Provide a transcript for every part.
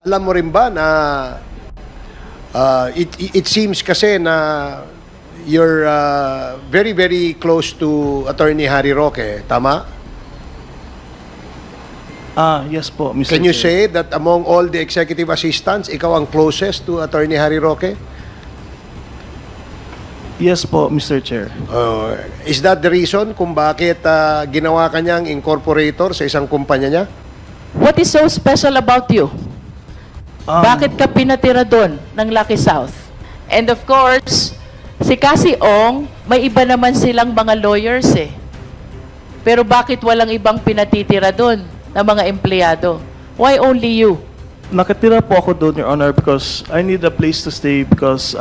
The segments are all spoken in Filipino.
Alam mo rin ba na it seems kasi na you're very, very close to Attorney Harry Roque, tama? Yes po, Mr. Can you Chair. say that among all the executive assistants, ikaw ang closest to Attorney Harry Roque? Yes po, Mr. Chair. Is that the reason kung bakit ginawa ka niyang incorporator sa isang kumpanya niya? What is so special about you? Bakit ka pinatira doon ng Lucky South? And of course, si Cassie Ong, may iba naman silang mga lawyers eh. Pero bakit walang ibang pinatitira doon na mga empleyado? Why only you? Nakatira po ako doon, Your Honor, because I need a place to stay because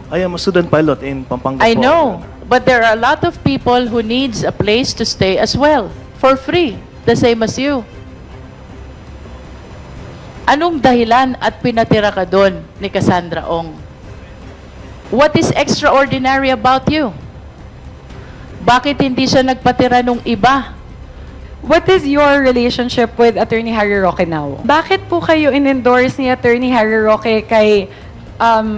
I am a student pilot in Pampanga I po. know, but there are a lot of people who needs a place to stay as well, for free, the same as you. Anong dahilan at pinatira ka doon ni Cassandra Ong? What is extraordinary about you? Bakit hindi siya nagpatira nung iba? What is your relationship with Attorney Harry Roque now? Bakit po kayo in-endorse ni Attorney Harry Roque kay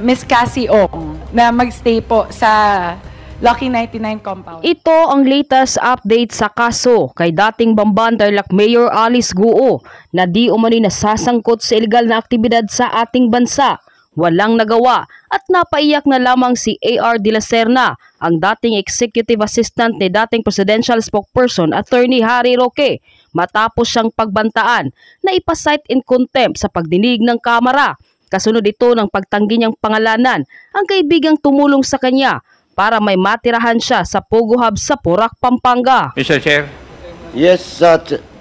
Miss Cassie Ong na magstay po sa Lucky 99 compound? Ito ang latest update sa kaso kay dating Bamban Tarlac Mayor Alice Guo na di umano'y nasasangkot sa illegal na aktibidad sa ating bansa. Walang nagawa at napaiyak na lamang si A.R. de la Serna, ang dating executive assistant ni dating presidential spokesperson Attorney Harry Roque, matapos siyang pagbantaan na ipasight in contempt sa pagdinig ng Kamara. Kasunod ito ng pagtanggi niyang pangalanan ang kaibigang tumulong sa kanya para may matirahan siya sa Pogo Hub sa Porac, Pampanga. Mr. Chair, Yes,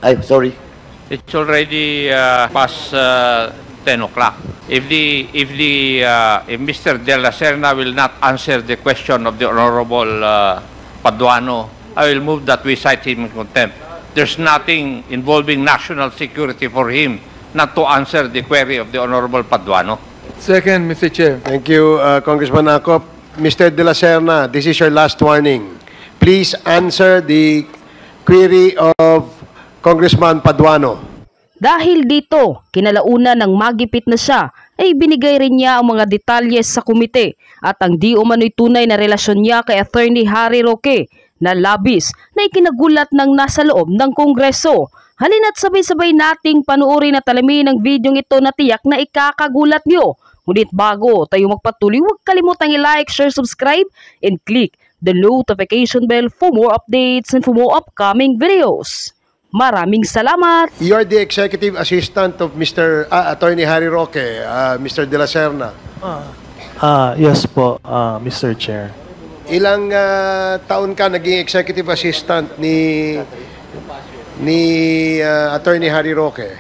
I'm sorry. it's already past 10 o'clock. If Mr. De La Serna will not answer the question of the Honorable Paduano, I will move that we cite him in contempt. There's nothing involving national security for him not to answer the query of the Honorable Paduano. Second, Mr. Chair. Thank you, Congressman Acop. Mr. De La Serna, this is your last warning. Please answer the query of Congressman Paduano. Dahil dito, kinalauna ng magipit na siya, ay binigay rin niya ang mga detalyes sa komite at ang di umano'y tunay na relasyon niya kay Attorney Harry Roque na labis na ikinagulat ng nasa loob ng Kongreso. Halina't sabay-sabay nating panuorin at alamin ang videong ito na tiyak na ikakagulat niyo. Ngunit bago tayo magpatuloy, huwag kalimutang i-like, share, subscribe, and click the notification bell for more updates and for more upcoming videos. Maraming salamat! You are the executive assistant of Mr. Attorney Harry Roque, Mr. De La Serna. Yes po, Mr. Chair. Ilang taon ka naging executive assistant ni Attorney Harry Roque?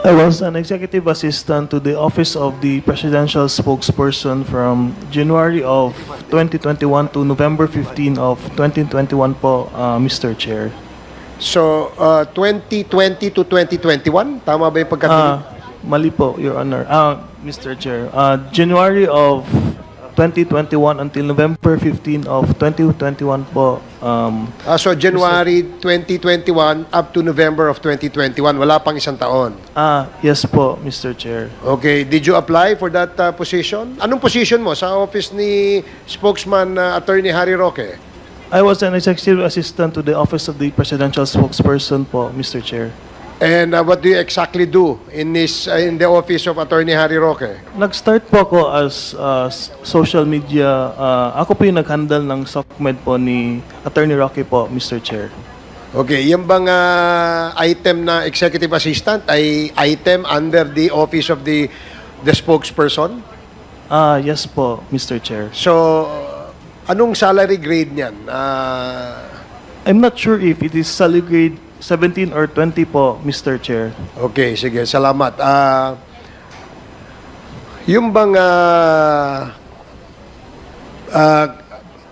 I was an executive assistant to the Office of the Presidential Spokesperson from January of 2021 to November 15 of 2021 po, Mr. Chair. So, 2020 to 2021? Tama ba yung pagkatinig? Mali po, Your Honor. Mr. Chair, January of 2021 until November 15 of 2021 po. So, January 2021 up to November of 2021. Wala pang isang taon. Yes po, Mr. Chair. Okay. Did you apply for that position? Anong position mo sa office ni spokesman Attorney Harry Roque? I was an executive assistant to the Office of the Presidential Spokesperson po, Mr. Chair. And what do you exactly do in the office of Attorney Harry Roque? Nag-start po ako as social media. Ako po yung nag-handle ng SOCMED po ni Attorney Roque po, Mr. Chair. Okay. Yung bang item na executive assistant ay item under the office of the spokesperson? Yes po, Mr. Chair. So, anong salary grade niyan? I'm not sure if it is salary grade 17 or 20 po, Mr. Chair. Okay, sige. Salamat. Yung bang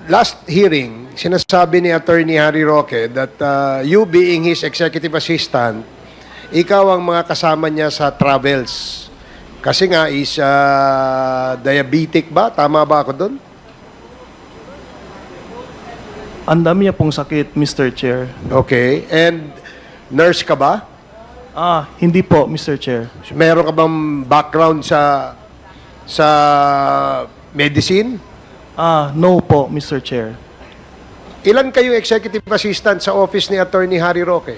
last hearing, sinasabi ni Attorney Harry Roque that you being his executive assistant, ikaw ang mga kasama niya sa travels. Kasi nga is diabetic ba? Tama ba ako doon? Ang dami niya pong sakit, Mr. Chair. Okay. And nurse ka ba? Hindi po, Mr. Chair. Meron ka bang background sa medicine? No po, Mr. Chair. Ilan kayo executive assistant sa office ni Attorney Harry Roque?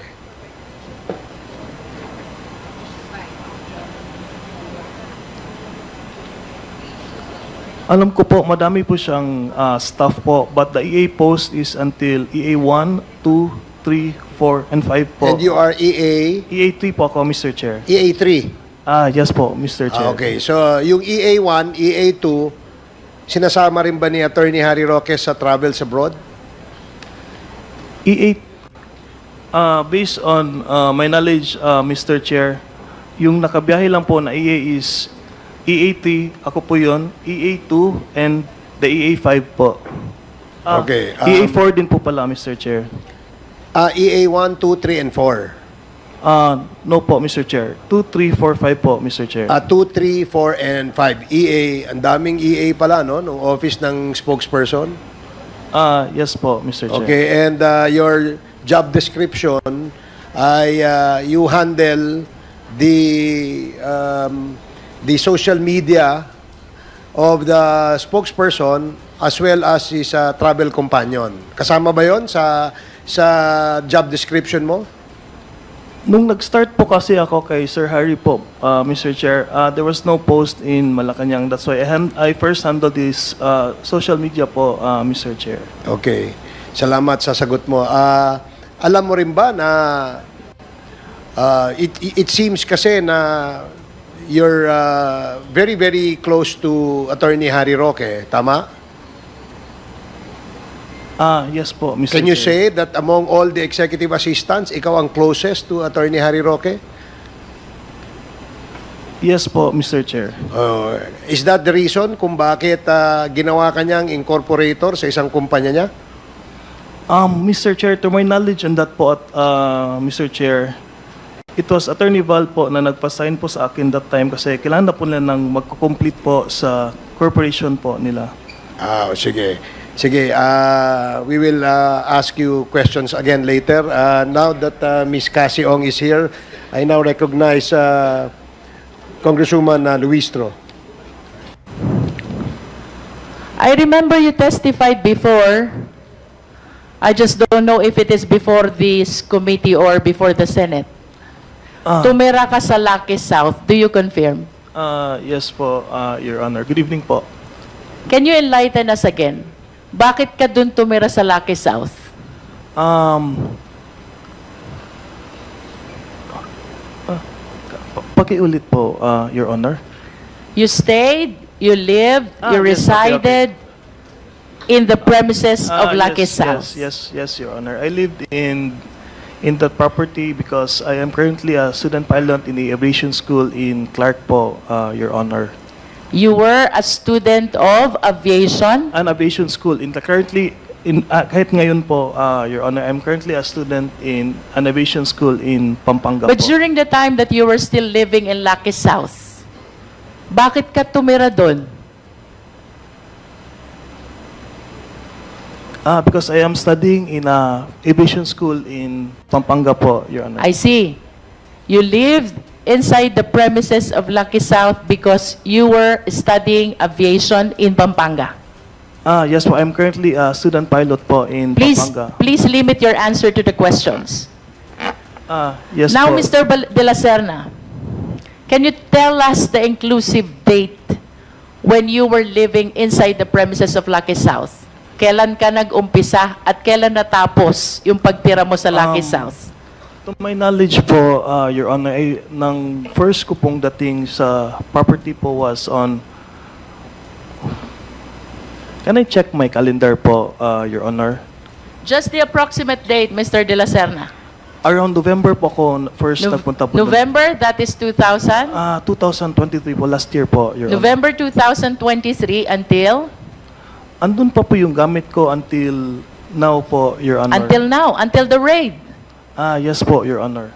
Alam ko po, madami po siyang staff po, but the EA post is until EA 1, 2, 3, 4, and 5 po. And you are EA? EA 3 po ako, Mr. Chair. EA 3? Yes po, Mr. Chair. Okay, so yung EA 1, EA 2, sinasama rin ba ni Attorney Harry Roque sa travels abroad? EA, based on my knowledge, Mr. Chair, yung nakabiyahe lang po na EA is EA3, ako po yun, EA2, and the EA5 po. Okay. EA4 din po pala, Mr. Chair. EA 1, 2, 3, and 4? No po, Mr. Chair. 2, 3, 4, 5 po, Mr. Chair. 2, 3, 4, and 5. EA, ang daming EA pala, no? Nung office ng spokesperson? Yes po, Mr. Chair. Okay, and your job description ay you handle the social media of the spokesperson as well as his travel companion. Kasama ba yon sa job description mo? Nung nag-start po kasi ako kay Sir Harry po, Mr. Chair, there was no post in Malacanang. That's why I first handled this social media po, Mr. Chair. Okay. Salamat sa sagot mo. Alam mo rin ba na it seems kasi na you're very, very close to Attorney Harry Roque, tama? Yes po, Mr. Can you Chair. say that among all the executive assistants, ikaw ang closest to Attorney Harry Roque? Yes po, Mr. Chair. Is that the reason kung bakit ginawa ka niyang incorporator sa isang kumpanya niya? Mr. Chair, to my knowledge on that po, Mr. Chair, it was Attorney Val po na nagpa-sign po sa akin that time kasi kailangan na po nila nang magko-complete po sa corporation po nila. Sige. Sige, we will ask you questions again later. Now that Ms. Cassie Ong is here, I now recognize Congresswoman Luistro. I remember you testified before. I just don't know if it is before this committee or before the Senate. Tumira ka sa Lucky South. Do you confirm? Yes po, Your Honor. Good evening po. Can you enlighten us again? Bakit ka dun tumira sa Lucky South? Pakiulit po, Your Honor. You stayed, you lived, you Yes, resided in the premises of Lucky South. Yes, Your Honor. I lived in that property because I am currently a student pilot in the aviation school in Clark po, Your Honor. You were a student of aviation? An aviation school. Kahit ngayon po, Your Honor, I'm currently a student in an aviation school in Pampanga But po. during the time that you were still living in Lucky South, bakit ka tumira doon? Because I am studying in a aviation school in Pampanga po, Your Honor. I see. You lived inside the premises of Lucky South because you were studying aviation in Pampanga. Yes po, I'm currently a student pilot po in Pampanga. Please limit your answer to the questions. Yes Now, po. Mr. De La Serna, can you tell us the inclusive date when you were living inside the premises of Lucky South? Kailan ka nag-umpisa at kailan natapos yung pagtira mo sa Lucky South? To my knowledge po, Your Honor, nang first ko pong dating sa property po was on... Can I check my calendar po, Your Honor? Just the approximate date, Mr. De La Serna. Around November po ako first nagpunta po. November, that is 2000? 2023 po, last year po, Your Honor. November 2023 until? Andun pa po yung gamit ko until now po, Your Honor. Until now, until the raid. Yes po, Your Honor.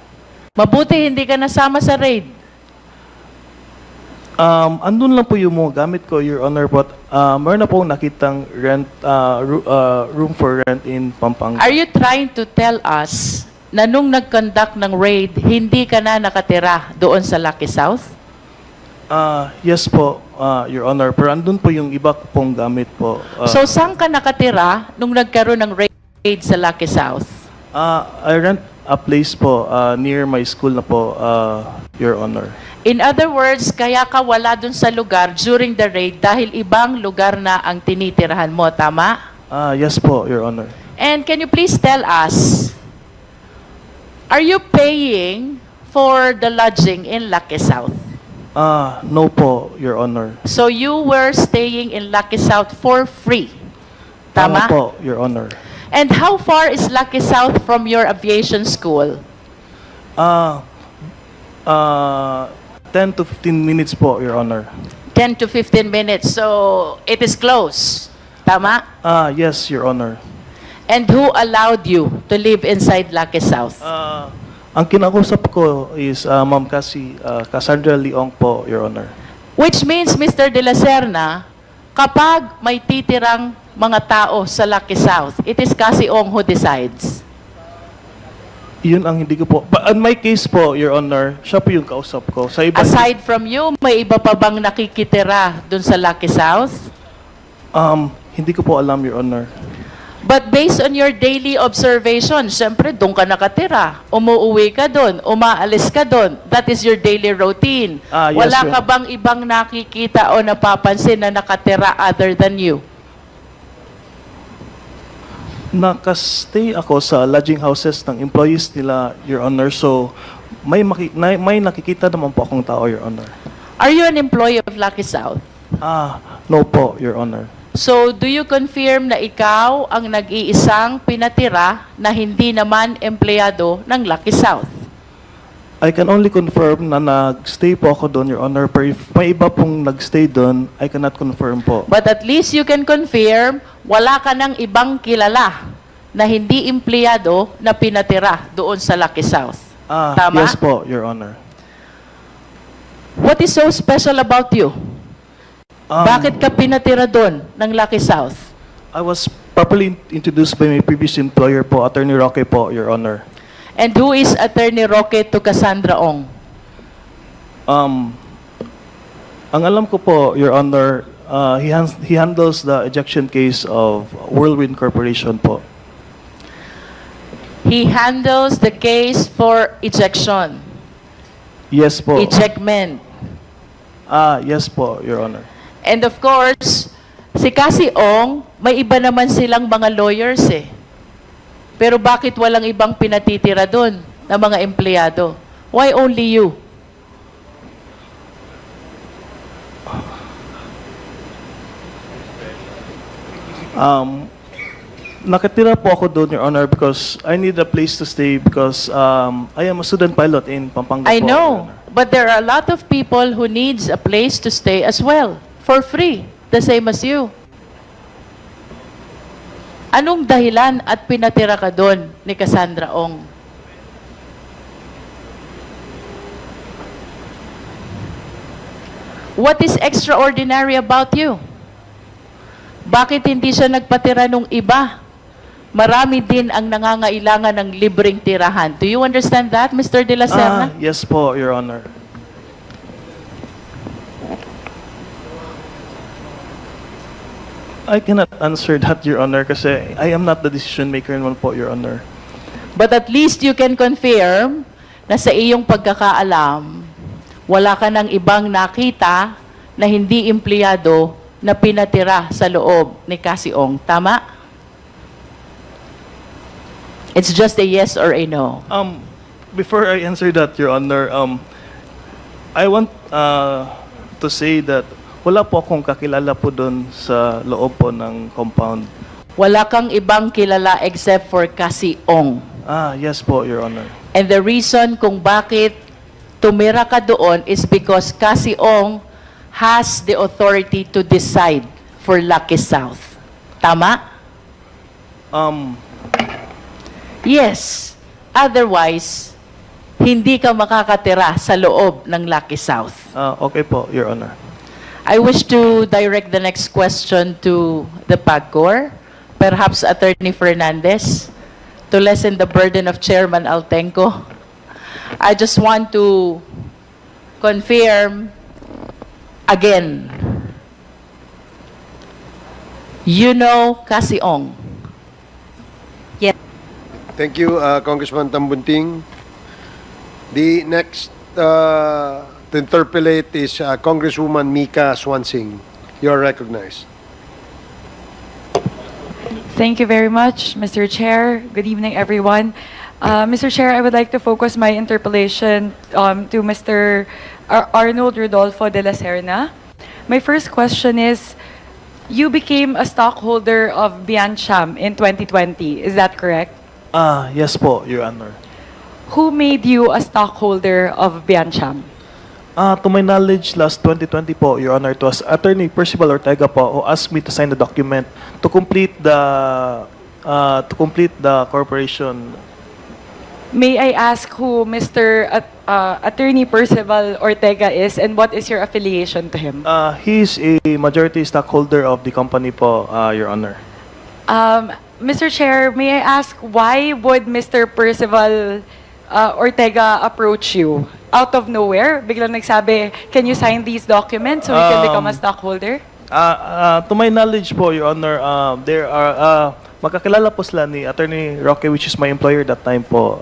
Mabuti hindi ka nasama sa raid. Andun lang po yung mga gamit ko, Your Honor, but meron na pong nakitang rent, room for rent in Pampanga. Are you trying to tell us na nung nag-conduct ng raid, hindi ka na nakatira doon sa Lucky South? Yes po, Your Honor. Pero andun po yung iba pong gamit po. So, saan ka nakatira nung nagkaroon ng raid sa Lucky South? I rent a place po near my school na po, Your Honor. In other words, kaya ka wala dun sa lugar during the raid dahil ibang lugar na ang tinitirahan mo, tama? Yes po, Your Honor. And can you please tell us, are you paying for the lodging in Lucky South? No po, Your Honor. So you were staying in Lucky South for free, tama? Tama po, Your Honor. And how far is Lucky South from your aviation school? 10 to 15 minutes po, Your Honor. 10 to 15 minutes. So it is close, tama? Yes, Your Honor. And who allowed you to live inside Lucky South? Ang kinakusap ko is Ma'am Cassandra Leong po, Your Honor. Which means, Mr. De La Serna, kapag may titirang mga tao sa Lucky South, it is Cassie Ong who decides. Yun ang hindi ko po. But in my case po, Your Honor, siya po yung kausap ko. Sa iba, Aside from you, may iba pa bang nakikitira dun sa Lucky South? hindi ko po alam, Your Honor. But based on your daily observation, syempre, doon ka nakatira. Umuuwi ka doon, umaalis ka doon. That is your daily routine. Yes, Wala Your ka bang ibang nakikita o napapansin na nakatira other than you? Nakastay ako sa lodging houses ng employees nila, Your Honor. So, may nakikita naman po akong tao, Your Honor. Are you an employee of Lucky South? No po, Your Honor. So, do you confirm na ikaw ang nag-iisang pinatira na hindi naman empleyado ng Lucky South? I can only confirm na nag-stay po ako doon, Your Honor. Pero if may iba pong nag-stay doon, I cannot confirm po. But at least you can confirm wala ka ng ibang kilala na hindi empleyado na pinatira doon sa Lucky South. Tama? Yes po, Your Honor. What is so special about you? Bakit ka pinatira doon ng Lucky South? I was properly introduced by my previous employer po, Attorney Roque po, Your Honor. And who is Attorney Roque to Cassandra Ong? Ang alam ko po, Your Honor, he handles the ejection case of Whirlwind Corporation po. He handles the case for ejection. Yes po. Ejectment. Yes po, Your Honor. And of course, si Cassie Ong, may iba naman silang mga lawyers eh. Pero bakit walang ibang pinatitira doon na mga empleyado? Why only you? Nakatira po ako doon, Your Honor, because I need a place to stay because I am a student pilot in Pampanga I po, know, Your Honor. but there are a lot of people who needs a place to stay as well, for free, the same as you. Anong dahilan at pinatira ka doon ni Cassandra Ong? What is extraordinary about you? Bakit hindi siya nagpatira nung iba? Marami din ang nangangailangan ng libreng tirahan. Do you understand that, Mr. De La Serna? Yes po, Your Honor. I cannot answer that, Your Honor, kasi I am not the decision maker naman po, Your Honor. But at least you can confirm na sa iyong pagkakaalam, wala ka ng ibang nakita na hindi empleyado na pinatira sa loob ni Cassie Ong. Tama? It's just a yes or a no. Before I answer that, Your Honor, I want to say that wala po akong kakilala po doon sa loob po ng compound. Wala kang ibang kilala except for Cassie Ong. Yes po, Your Honor. And the reason kung bakit tumira ka doon is because Cassie Ong has the authority to decide for Lucky South. Tama? Yes. Otherwise, hindi ka makakatira sa loob ng Lucky South. Okay po, Your Honor. I wish to direct the next question to the PAGCOR. Perhaps Attorney Fernandez. to lessen the burden of Chairman Altenco. I just want to confirm again. You know Cassie Ong. Yes. Thank you, Congressman Tambunting. The next to interpellate is Congresswoman Mika Swansing. You are recognized. Thank you very much, Mr. Chair. Good evening, everyone. Mr. Chair, I would like to focus my interpellation to Mr. Arnold Rodolfo de la Serna. My first question is, you became a stockholder of Biancham in 2020. Is that correct? Yes po, Your Honor. Who made you a stockholder of Biancham? To my knowledge, last 2020 po, Your Honor, it was Attorney Percival Ortega po who asked me to sign the document to complete the corporation. May I ask who Mr. Attorney Percival Ortega is and what is your affiliation to him? He is a majority stockholder of the company po, Your Honor. Mr. Chair, may I ask why would Mr. Percival Ortega approach you? Out of nowhere, biglang nagsabi, can you sign these documents so we can become a stockholder? To my knowledge po, Your Honor, there are, magkakilala po sila ni Attorney Roque, which is my employer that time po,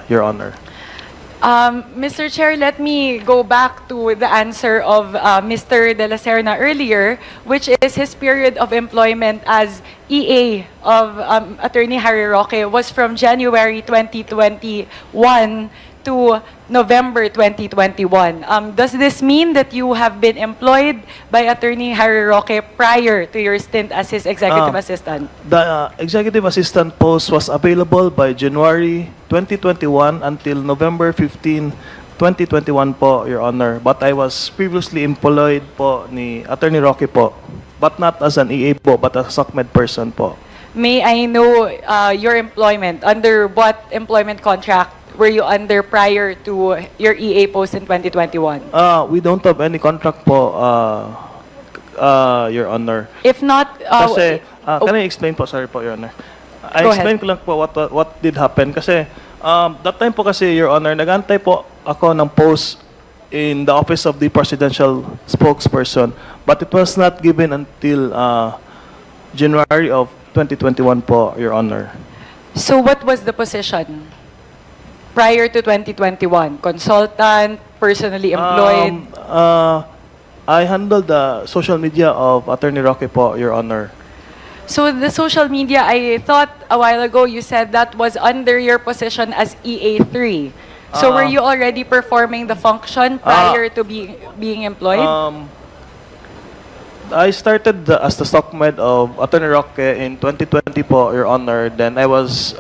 Your Honor. Mr. Chair, let me go back to the answer of Mr. De La Serna earlier, which is his period of employment as EA of Attorney Harry Roque was from January 2021 to November 2021. Does this mean that you have been employed by Attorney Harry Roque prior to your stint as his executive assistant? The executive assistant post was available by January 2021 until November 15, 2021 po, Your Honor. But I was previously employed po ni Attorney Roque po, but not as an EA po, but as a SOCMED person po. May I know your employment? Under what employment contract were you under prior to your EA post in 2021? We don't have any contract po, Your Honor. If not, Kasi, can I explain po? Sorry po, Your Honor. I Go explain ko lang po what did happen. Kasi, that time po kasi, Your Honor, nag-antay po ako ng post in the office of the presidential spokesperson. But it was not given until January of 2021 po, Your Honor. So what was the position prior to 2021? Consultant, personally employed? I handled the social media of Attorney Roque po, Your Honor. So the social media, I thought a while ago you said that was under your position as EA3. So were you already performing the function prior to being employed? I started as the SOCMED of Attorney Roque in 2020 po, Your Honor. Then I was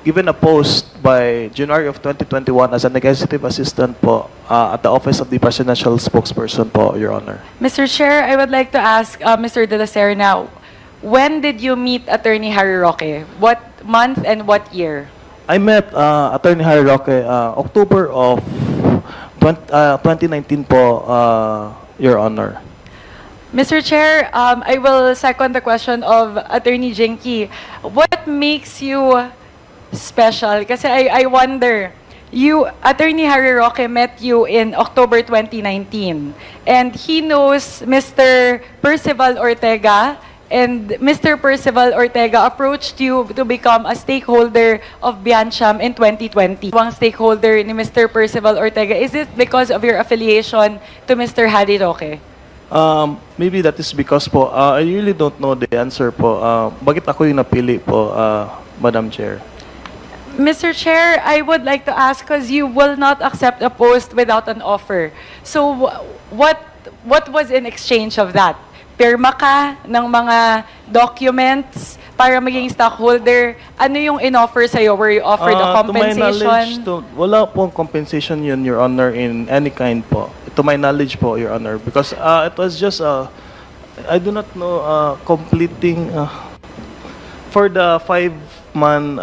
given a post by January of 2021 as an executive assistant po at the office of the presidential spokesperson po, Your Honor. Mr. Chair, I would like to ask Mr. De La Serna, when did you meet Attorney Harry Roque? What month and what year? I met Attorney Harry Roque October of 2019 po, Your Honor. Mr. Chair, I will second the question of Attorney Jinky. What makes you special? Kasi I wonder, Attorney Harry Roque met you in October 2019, and he knows Mr. Percival Ortega, and Mr. Percival Ortega approached you to become a stakeholder of Biancham in 2020. Ang stakeholder ni Mr. Percival Ortega, is it because of your affiliation to Mr. Harry Roque? Maybe that is because po, I really don't know the answer po. Bakit ako yung napili po, Madam Chair? Mr. Chair, I would like to ask because you will not accept a post without an offer. So what was in exchange of that? Pirma ka ng mga documents para maging stockholder. Ano yung in-offer sa'yo? Were you offered a compensation? To my knowledge, wala pong compensation yun, Your Honor, in any kind po. To my knowledge po, Your Honor. Because it was just, I do not know, completing, for the 5-man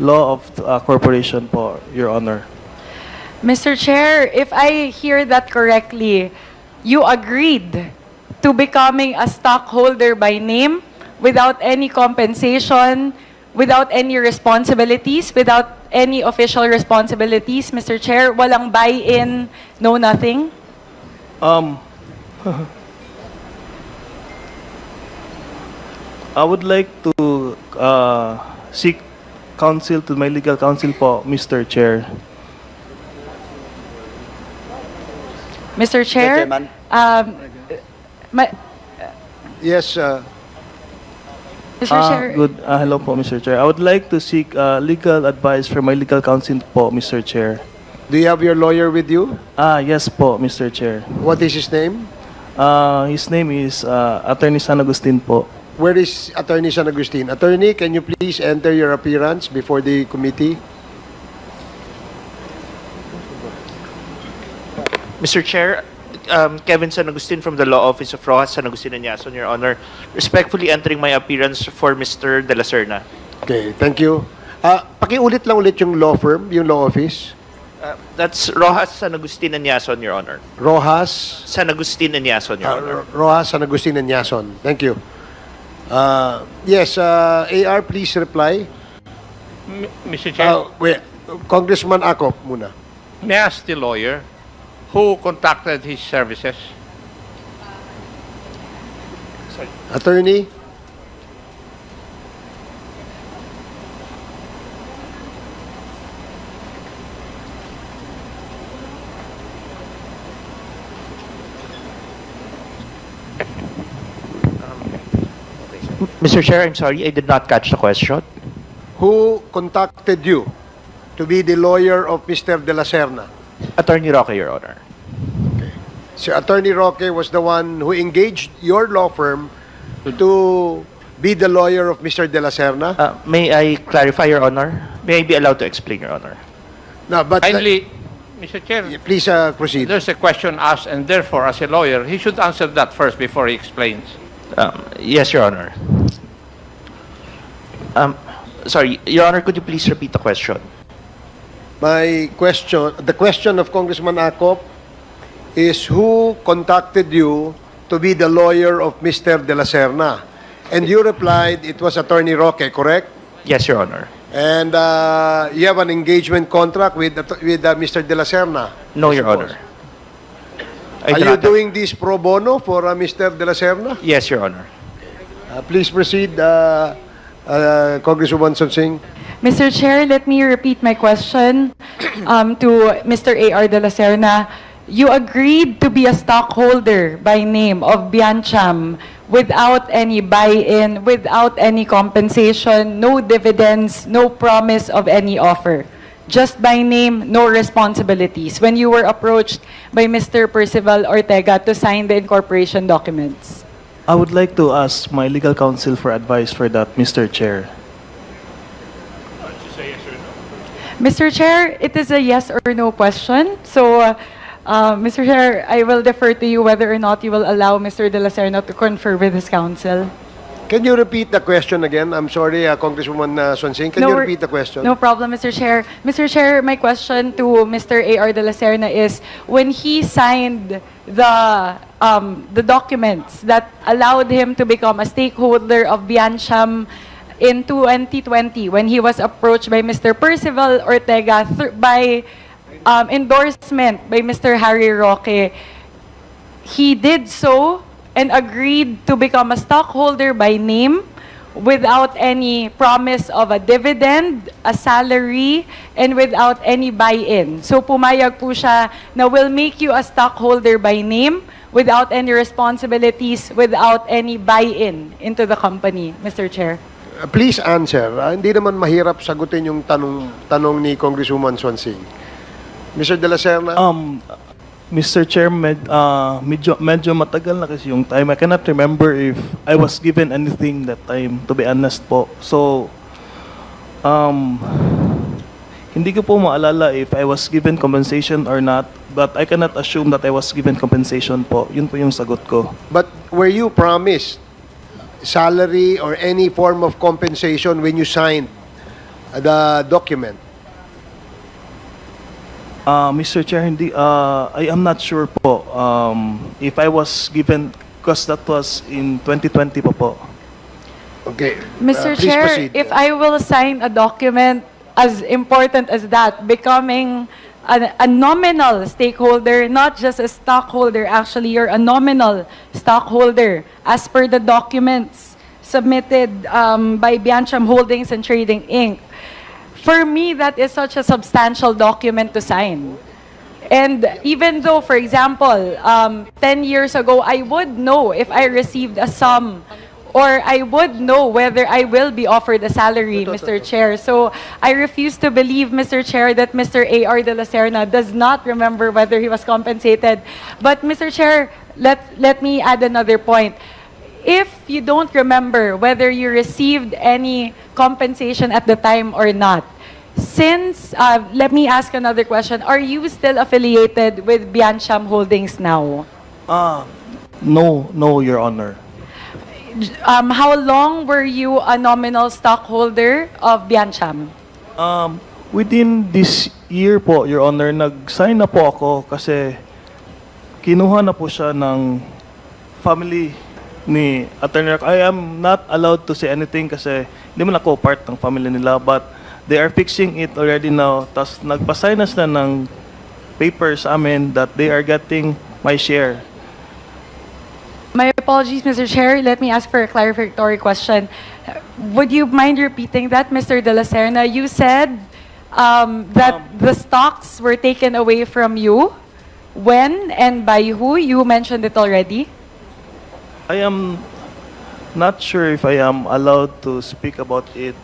law of corporation po, Your Honor. Mr. Chair, if I hear that correctly, you agreed to becoming a stockholder by name without any compensation without any responsibilities, without any official responsibilities, Mr. Chair? Walang buy-in, no nothing? I would like to seek counsel to my legal counsel po, Mr. Chair. Mr. Chair? Chairman. Yes, Mr. Chair? Hello po, Mr. Chair. I would like to seek legal advice from my legal counsel po, Mr. Chair. do you have your lawyer with you? Yes po, Mr. Chair. What is his name? His name is Attorney San Agustin po. Where is Attorney San Agustin? Attorney, can you please enter your appearance before the committee? Mr. Chair, Kevin San Agustin from the Law Office of Rojas San Agustin and Yason, Your Honor. Respectfully entering my appearance for Mr. De La Serna. Okay, thank you. Pakiulit lang ulit yung law firm, yung law office. That's Rojas San Agustin and Yason, Your Honor. Rojas, San Agustin and Yason, Your Honor. Rojas, San Agustin, and Yason. Thank you. Yes, AR, please reply. Mr. Chair, Wait, Congressman Acop muna. may I ask the lawyer who contacted his services? Attorney? Mr. Chair, I'm sorry, I did not catch the question. Who contacted you to be the lawyer of Mr. De La Serna? Attorney Roque, Your Honor. Si Attorney Roque was the one who engaged your law firm to be the lawyer of Mr. De La Serna? May I clarify, Your Honor? May I be allowed to explain, Your Honor? No, but Kindly, Mr. Chair, please proceed. there's a question asked, and therefore, as a lawyer, he should answer that first before he explains. Yes, Your Honor. Sorry, Your Honor, could you please repeat the question? My question, the question of Congressman Acop is who contacted you to be the lawyer of Mr. De La Serna? And you replied it was Attorney Roque, correct? Yes, Your Honor. And you have an engagement contract with Mr. De La Serna? No, I Your suppose. Honor. Are you doing this pro bono for Mr. De La Serna? Yes, Your Honor. Please proceed, Congresswoman Sonsing. Mr. Chair, let me repeat my question to Mr. A.R. De La Serna. You agreed to be a stockholder by name of Biancham without any buy-in, without any compensation, no dividends, no promise of any offer. Just by name, no responsibilities, when you were approached by Mr. Percival Ortega to sign the incorporation documents. I would like to ask my legal counsel for advice for that, Mr. Chair. Mr. Chair, it is a yes or no question. So, Mr. Chair, I will defer to you whether or not you will allow Mr. De La Serna to confer with his counsel. Can you repeat the question again? I'm sorry, Congresswoman Sonsing. Can you repeat the question? No problem, Mr. Chair. Mr. Chair, my question to Mr. A.R. De La Serna is, when he signed the documents that allowed him to become a stakeholder of Biancham in 2020, when he was approached by Mr. Percival Ortega by endorsement by Mr. Harry Roque, he did so and agreed to become a stockholder by name without any promise of a dividend, a salary, and without any buy-in. So pumayag po siya na will make you a stockholder by name without any responsibilities, without any buy-in into the company, Mr. Chair. Please answer. Hindi naman mahirap sagutin yung tanong ni Congresswoman Sonsing. Mr. De La Serna? Mr. Chair, medyo matagal na kasi yung time. I cannot remember if I was given anything that time, to be honest po. So, hindi ko po maalala if I was given compensation or not, but I cannot assume that I was given compensation po. Yun po yung sagot ko. But were you promised salary or any form of compensation when you signed the document? Mr. Chair, I am not sure po if I was given, because that was in 2020 po. Okay. Mr. Please Chair, proceed. if I will sign a document as important as that, becoming a nominal stakeholder, not just a stockholder, actually you're a nominal stockholder as per the documents submitted by Biancham Holdings and Trading Inc. For me, that is such a substantial document to sign. And even though, for example, 10 years ago, I would know if I received a sum or I would know whether I will be offered a salary, Mr. Chair. So I refuse to believe, Mr. Chair, that Mr. A.R. de la Serna does not remember whether he was compensated. But, Mr. Chair, let me add another point. If you don't remember whether you received any compensation at the time or not, since, let me ask another question, are you still affiliated with Biancham Holdings now? No, Your Honor. How long were you a nominal stockholder of Biancham? Within this year po, Your Honor, nag-sign na po ako kasi kinuha na po siya ng family ni Attorney Roque. I am not allowed to say anything kasi hindi man ako part ng family nila, but they are fixing it already now. Tapos nagpasign na sila ng papers sa amin that they are getting my share. My apologies, Mr. Chair. Let me ask for a clarificatory question. Would you mind repeating that, Mr. de la Serna? You said that the stocks were taken away from you. When and by who? You mentioned it already. I am not sure if I am allowed to speak about it,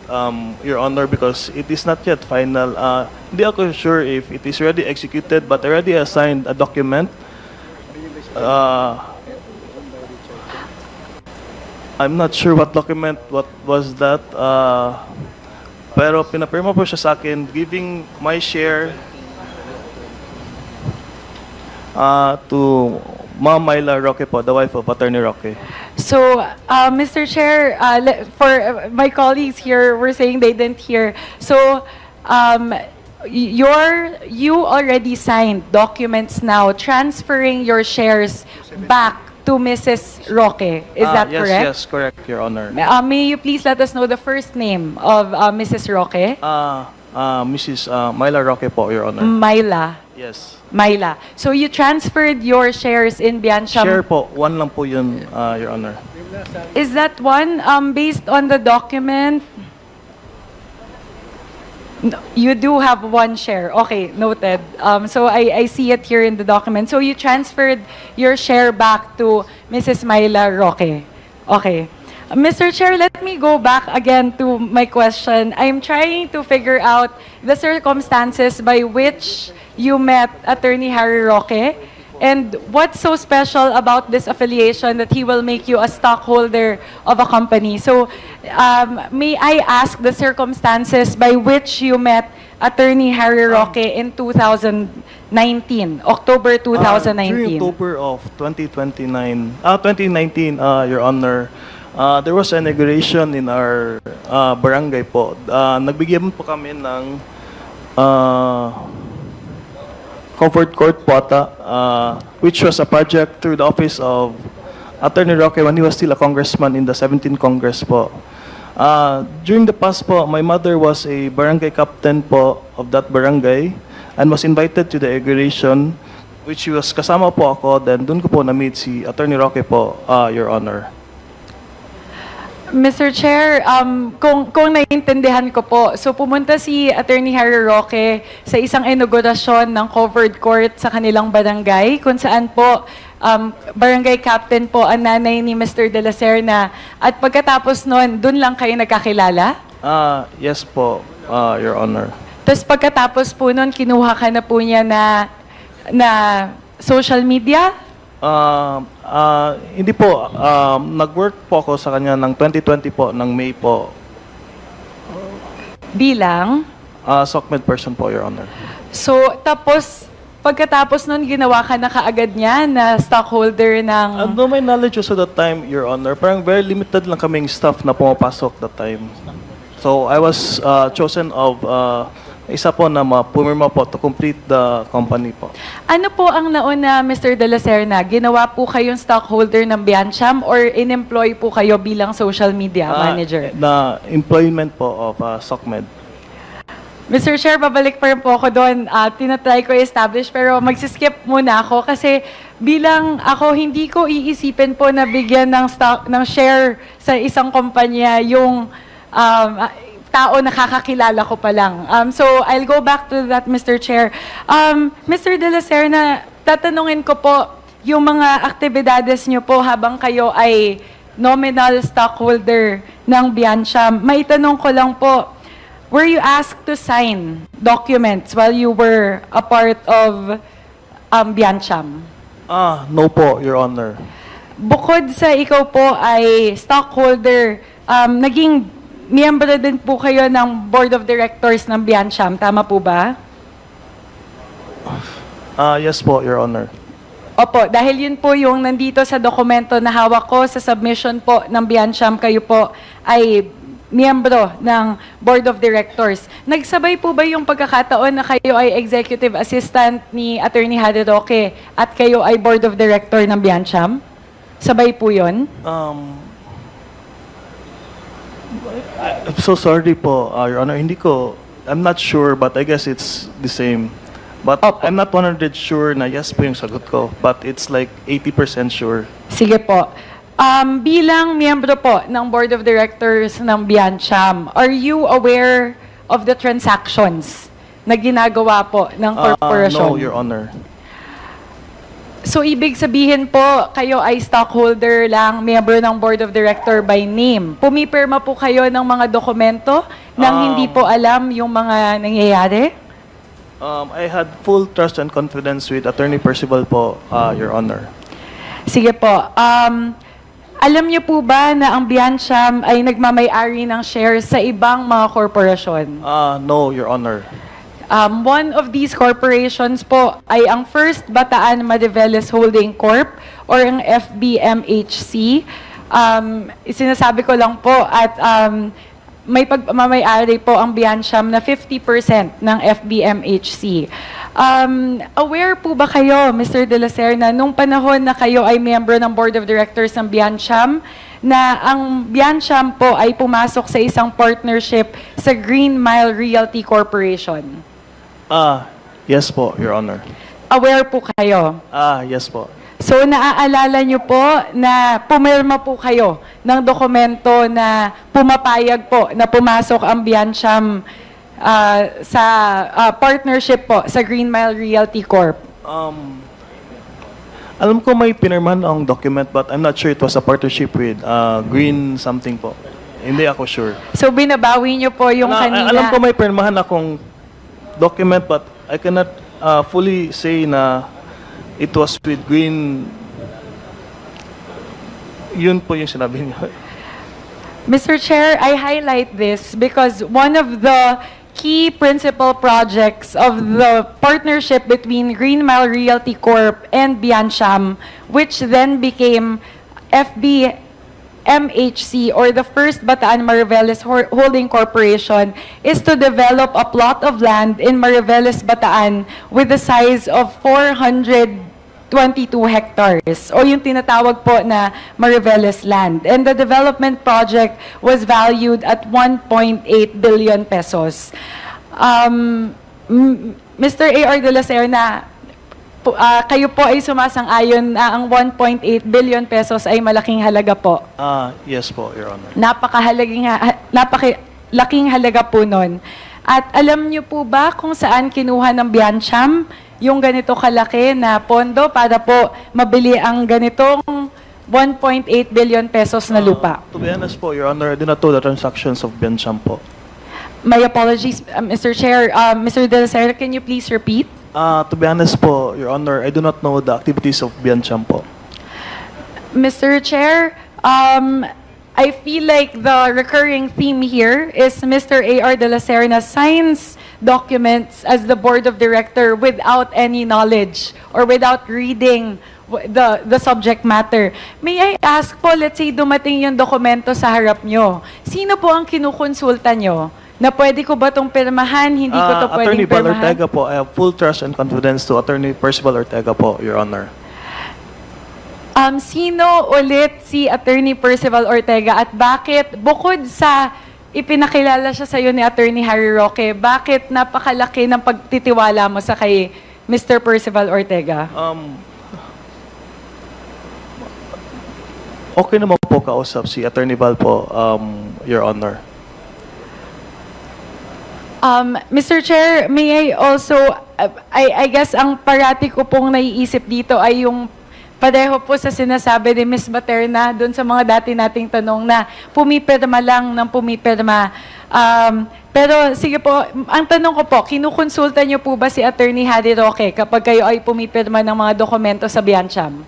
Your Honor, because it is not yet final. Hindi ako sure if it is already executed, but I already assigned a document. I'm not sure what document, what was that. Pero pinapirma po siya sa akin, giving my share to Ma'am Myla Roque po, the wife of Attorney Roque. So, Mr. Chair, for my colleagues here, were saying they didn't hear. So, you already signed documents now transferring your shares back to Mrs. Roque. Is that yes, correct? Yes, correct, Your Honor. May you please let us know the first name of Mrs. Roque? Mrs. Myla Roque po, Your Honor. Myla. Yes. Myla. So you transferred your shares in Biancham. Share po, one lang po yun, Your Honor. Is that one based on the document? No, you do have one share. Okay, noted. So I see it here in the document. So you transferred your share back to Mrs. Myla Roque. Okay. Mr. Chair, let me go back again to my question. I'm trying to figure out the circumstances by which you met Attorney Harry Roque and what's so special about this affiliation that he will make you a stockholder of a company. So may I ask the circumstances by which you met Attorney Harry Roque in 2019, October 2019? During October of 2019, Your Honor, there was an inauguration in our barangay po. Nagbigyan po kami ng Comfort Court po ata, which was a project through the office of Attorney Roque when he was still a congressman in the 17th Congress po. During the past po, my mother was a barangay captain po of that barangay and was invited to the inauguration, which was kasama po ako. Then doon ko po na-meet si Attorney Roque po, Your Honor. Mr. Chair, kung naiintindihan ko po, so pumunta si Attorney Harry Roque sa isang inaugurasyon ng covered court sa kanilang barangay, kung saan po barangay captain po ang nanay ni Mr. de la Serna. At pagkatapos nun, dun lang kayo nagkakilala? Yes po, Your Honor. Tapos pagkatapos po nun, kinuha ka na po niya na social media? Hindi po. Nag-work po ako sa kanya ng 2020 po, ng May po. Bilang? SOCMED person po, Your Honor. So, tapos, pagkatapos nun, ginawa ka na kaagad niya na stockholder ng... No, my knowledge was at that time, Your Honor. Parang very limited lang kaming staff na pumapasok that time. So, I was chosen of Isa po na pumirma po to complete the company po. Ano po ang nauna, Mr. De La Serna? Ginawa po kayong stockholder ng Biancham or in-employ po kayo bilang social media manager? The employment po of SOCMED. Mr. Chair, babalik pa rin po ako doon. Tinatry ko i-establish pero magsiskip muna ako kasi bilang ako, hindi ko iisipin po na bigyan ng share sa isang kumpanya yung tao nakakakilala ko pa lang. So, I'll go back to that, Mr. Chair. Mr. De La Serna, tatanungin ko po yung mga aktibidades nyo po habang kayo ay nominal stockholder ng Biancham. Maitanong ko lang po, were you asked to sign documents while you were a part of Biancham? No po, Your Honor. Bukod sa ikaw po ay stockholder, naging miyembro din po kayo ng Board of Directors ng Biancham, tama po ba? Yes po, Your Honor. Opo, dahil yun po yung nandito sa dokumento na hawak ko sa submission po ng Biancham, kayo po ay miyembro ng Board of Directors. Nagsabay po ba yung pagkakataon na kayo ay Executive Assistant ni Attorney Harry Roque at kayo ay Board of Director ng Biancham? Sabay po yun? I'm so sorry po, Your Honor. I'm not sure, but I guess it's the same. But I'm not 100% sure na yes po yung sagot ko. But it's like 80% sure. Sige po. Bilang miyembro po ng Board of Directors ng Biancham, are you aware of the transactions na ginagawa po ng corporation? No, Your Honor. So, ibig sabihin po, kayo ay stockholder lang, miyembro ng Board of Director by name. Pumipirma po kayo ng mga dokumento nang hindi po alam yung mga nangyayari? I had full trust and confidence with Attorney Percival po, Your Honor. Sige po. Alam niyo po ba na ang Biancham ay nagmamay-ari ng shares sa ibang mga korporasyon? No, Your Honor. One of these corporations po ay ang First Bataan Mariveles Holding Corp or ang FBMHC. Sinasabi ko lang po at may pagmamay-ari po ang Biancham na 50% ng FBMHC. Aware po ba kayo, Mr. De La Serna, nung panahon na kayo ay miyembro ng Board of Directors ng Biancham, na ang Biancham po ay pumasok sa isang partnership sa Green Mile Realty Corporation? Yes po, Your Honor. Aware po kayo? Yes po. So, naaalala niyo po na pumirma po kayo ng dokumento na pumapayag po na pumasok ang Biancham sa partnership po sa Green Mile Realty Corp? Alam ko may pinirmahan ang document but I'm not sure it was a partnership with Green something po. Hindi ako sure. So, binabawi niyo po yung kanina? Alam ko may pinirmahan akong document but I cannot fully say na it was with Green. Yun po yung sinabi niyo. Mr. Chair, I highlight this because one of the key principal projects of the partnership between Green Mile Realty Corp and Biancham, which then became FBMHC or the First Bataan Mariveles Holding Corporation, is to develop a plot of land in Mariveles, Bataan with the size of 422 hectares o yung tinatawag po na Mariveles land. And the development project was valued at 1.8 billion pesos. Mr. A.R. De La Serna, kayo po ay sumasang-ayon na ang 1.8 billion pesos ay malaking halaga po. Yes po, Your Honor. Napakalaking halaga po nun. At alam niyo po ba kung saan kinuha ng Biancham yung ganito kalaki na pondo para po mabili ang ganitong 1.8 billion pesos na lupa? To be honest po, Your Honor, I do not know the transactions of Biancham po. My apologies, Mr. Chair. Mr. De La Serna, can you please repeat? To be honest po, Your Honor, I do not know the activities of Biancham po. Mr. Chair, I feel like the recurring theme here is Mr. A.R. De La Serna signs documents as the board of director without any knowledge or without reading the subject matter. May I ask po, let's say dumating yung dokumento sa harap nyo, sino po ang kinukonsulta nyo na pwede ko ba itong pirmahan, hindi ko ito Attorney pwedeng Val pirmahan? Ortega po, I have full trust and confidence to Attorney Percival Ortega po, Your Honor. Sino ulit si Attorney Percival Ortega at bakit, bukod sa ipinakilala siya sa iyo ni Attorney Harry Roque, bakit napakalaki ng pagtitiwala mo sa kay Mr. Percival Ortega? Okay naman po kausap si Attorney Val po, Your Honor. Mr. Chair, may I also, I guess ang parati ko pong naiisip dito ay yung pareho po sa sinasabi ni Ms. Materna doon sa mga dati nating tanong na pumipirma lang ng pumipirma. Pero sige po, ang tanong ko po, kinukonsulta niyo po ba si Attorney Harry Roque kapag kayo ay pumipirma ng mga dokumento sa Biancham?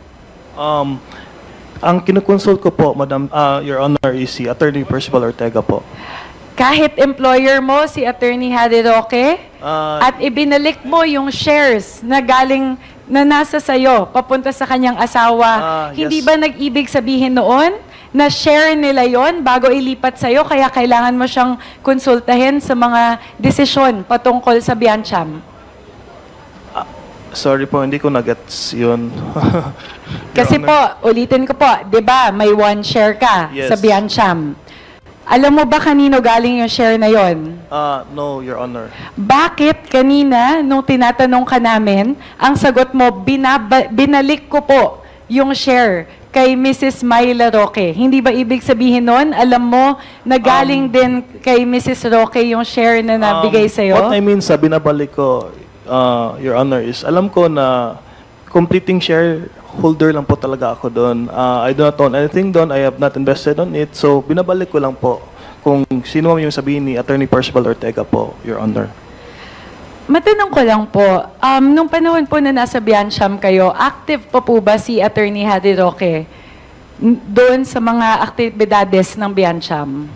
Ang kinukonsult ko po, Madam, Your Honor, is si Attorney Percival Ortega po. Kahit employer mo, si Attorney Harry Roque, at ibinalik mo yung shares na galing, na nasa sayo, papunta sa kanyang asawa, hindi yes. ba nag-ibig sabihin noon na share nila yon bago ilipat sa'yo, kaya kailangan mo siyang konsultahin sa mga desisyon patungkol sa Biancham? Sorry po, hindi ko na-gets yun. Kasi po, ulitin ko po, di ba, may one share ka Yes. sa Biancham. Alam mo ba kanino galing yung share na yon? No, Your Honor. Bakit kanina, nung tinatanong ka namin, ang sagot mo, binalik ko po yung share kay Mrs. Myla Roque. Hindi ba ibig sabihin nun, alam mo, na galing din kay Mrs. Roque yung share na nabigay sa'yo? What I mean sa binabalik ko, Your Honor, is alam ko na completing shareholder lang po talaga ako doon. I do not own anything doon. I have not invested on it. So, binabalik ko lang po kung sino man yung sabihin ni Attorney Percival Ortega po, Your Honor. Matanong ko lang po, nung panahon po na nasa Biancham kayo, active pa po ba si Attorney Harry Roque doon sa mga aktibidades ng Biancham?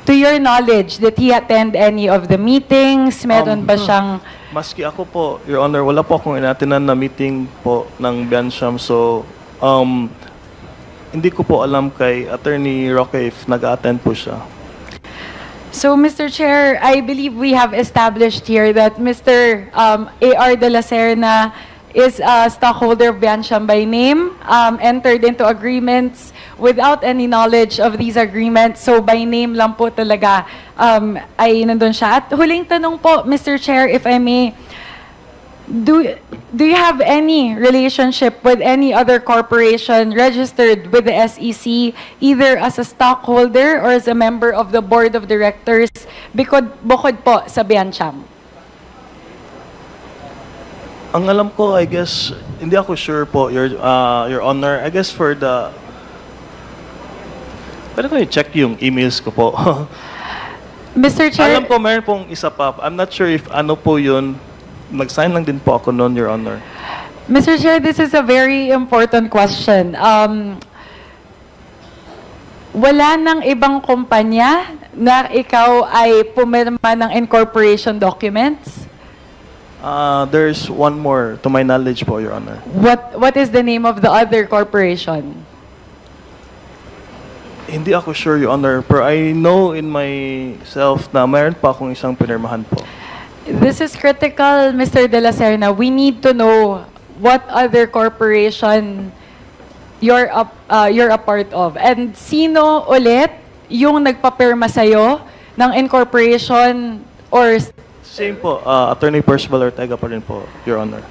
To your knowledge, did he attend any of the meetings? Meron ba siyang... Maski ako po, Your Honor, wala po akong inatinan na meeting po ng Biancham. So, hindi ko po alam kay Attorney Roque if nag-attend po siya. So, Mr. Chair, I believe we have established here that Mr. A.R. De La Serna is a stockholder of Biancham by name, entered into agreements without any knowledge of these agreements. So, by name lang po talaga ay nandun siya. At huling tanong po, Mr. Chair, if I may, do you have any relationship with any other corporation registered with the SEC, either as a stockholder or as a member of the board of directors, bukod po sa Biancham? Ang alam ko, I guess, hindi ako sure po, Your Honor. I guess for the... Pwede ko i-check yung emails ko po. Mr. Chair, Alam ko, meron pong isa pa. I'm not sure if ano po yun. Nag-sign lang din po ako noon, Your Honor. Mr. Chair, this is a very important question. Wala nang ibang kumpanya na ikaw ay pumirma ng incorporation documents? There's one more, to my knowledge po, Your Honor. What is the name of the other corporation? Hindi ako sure, Your Honor. Pero I know in myself na mayroon pa akong isang pinirmahan po. This is critical, Mr. De La Serna. We need to know what other corporation you're a part of. And sino ulit yung nagpapirma sa'yo ng incorporation or... Same po, Attorney Percival Ortega pa rin po, Your Honor.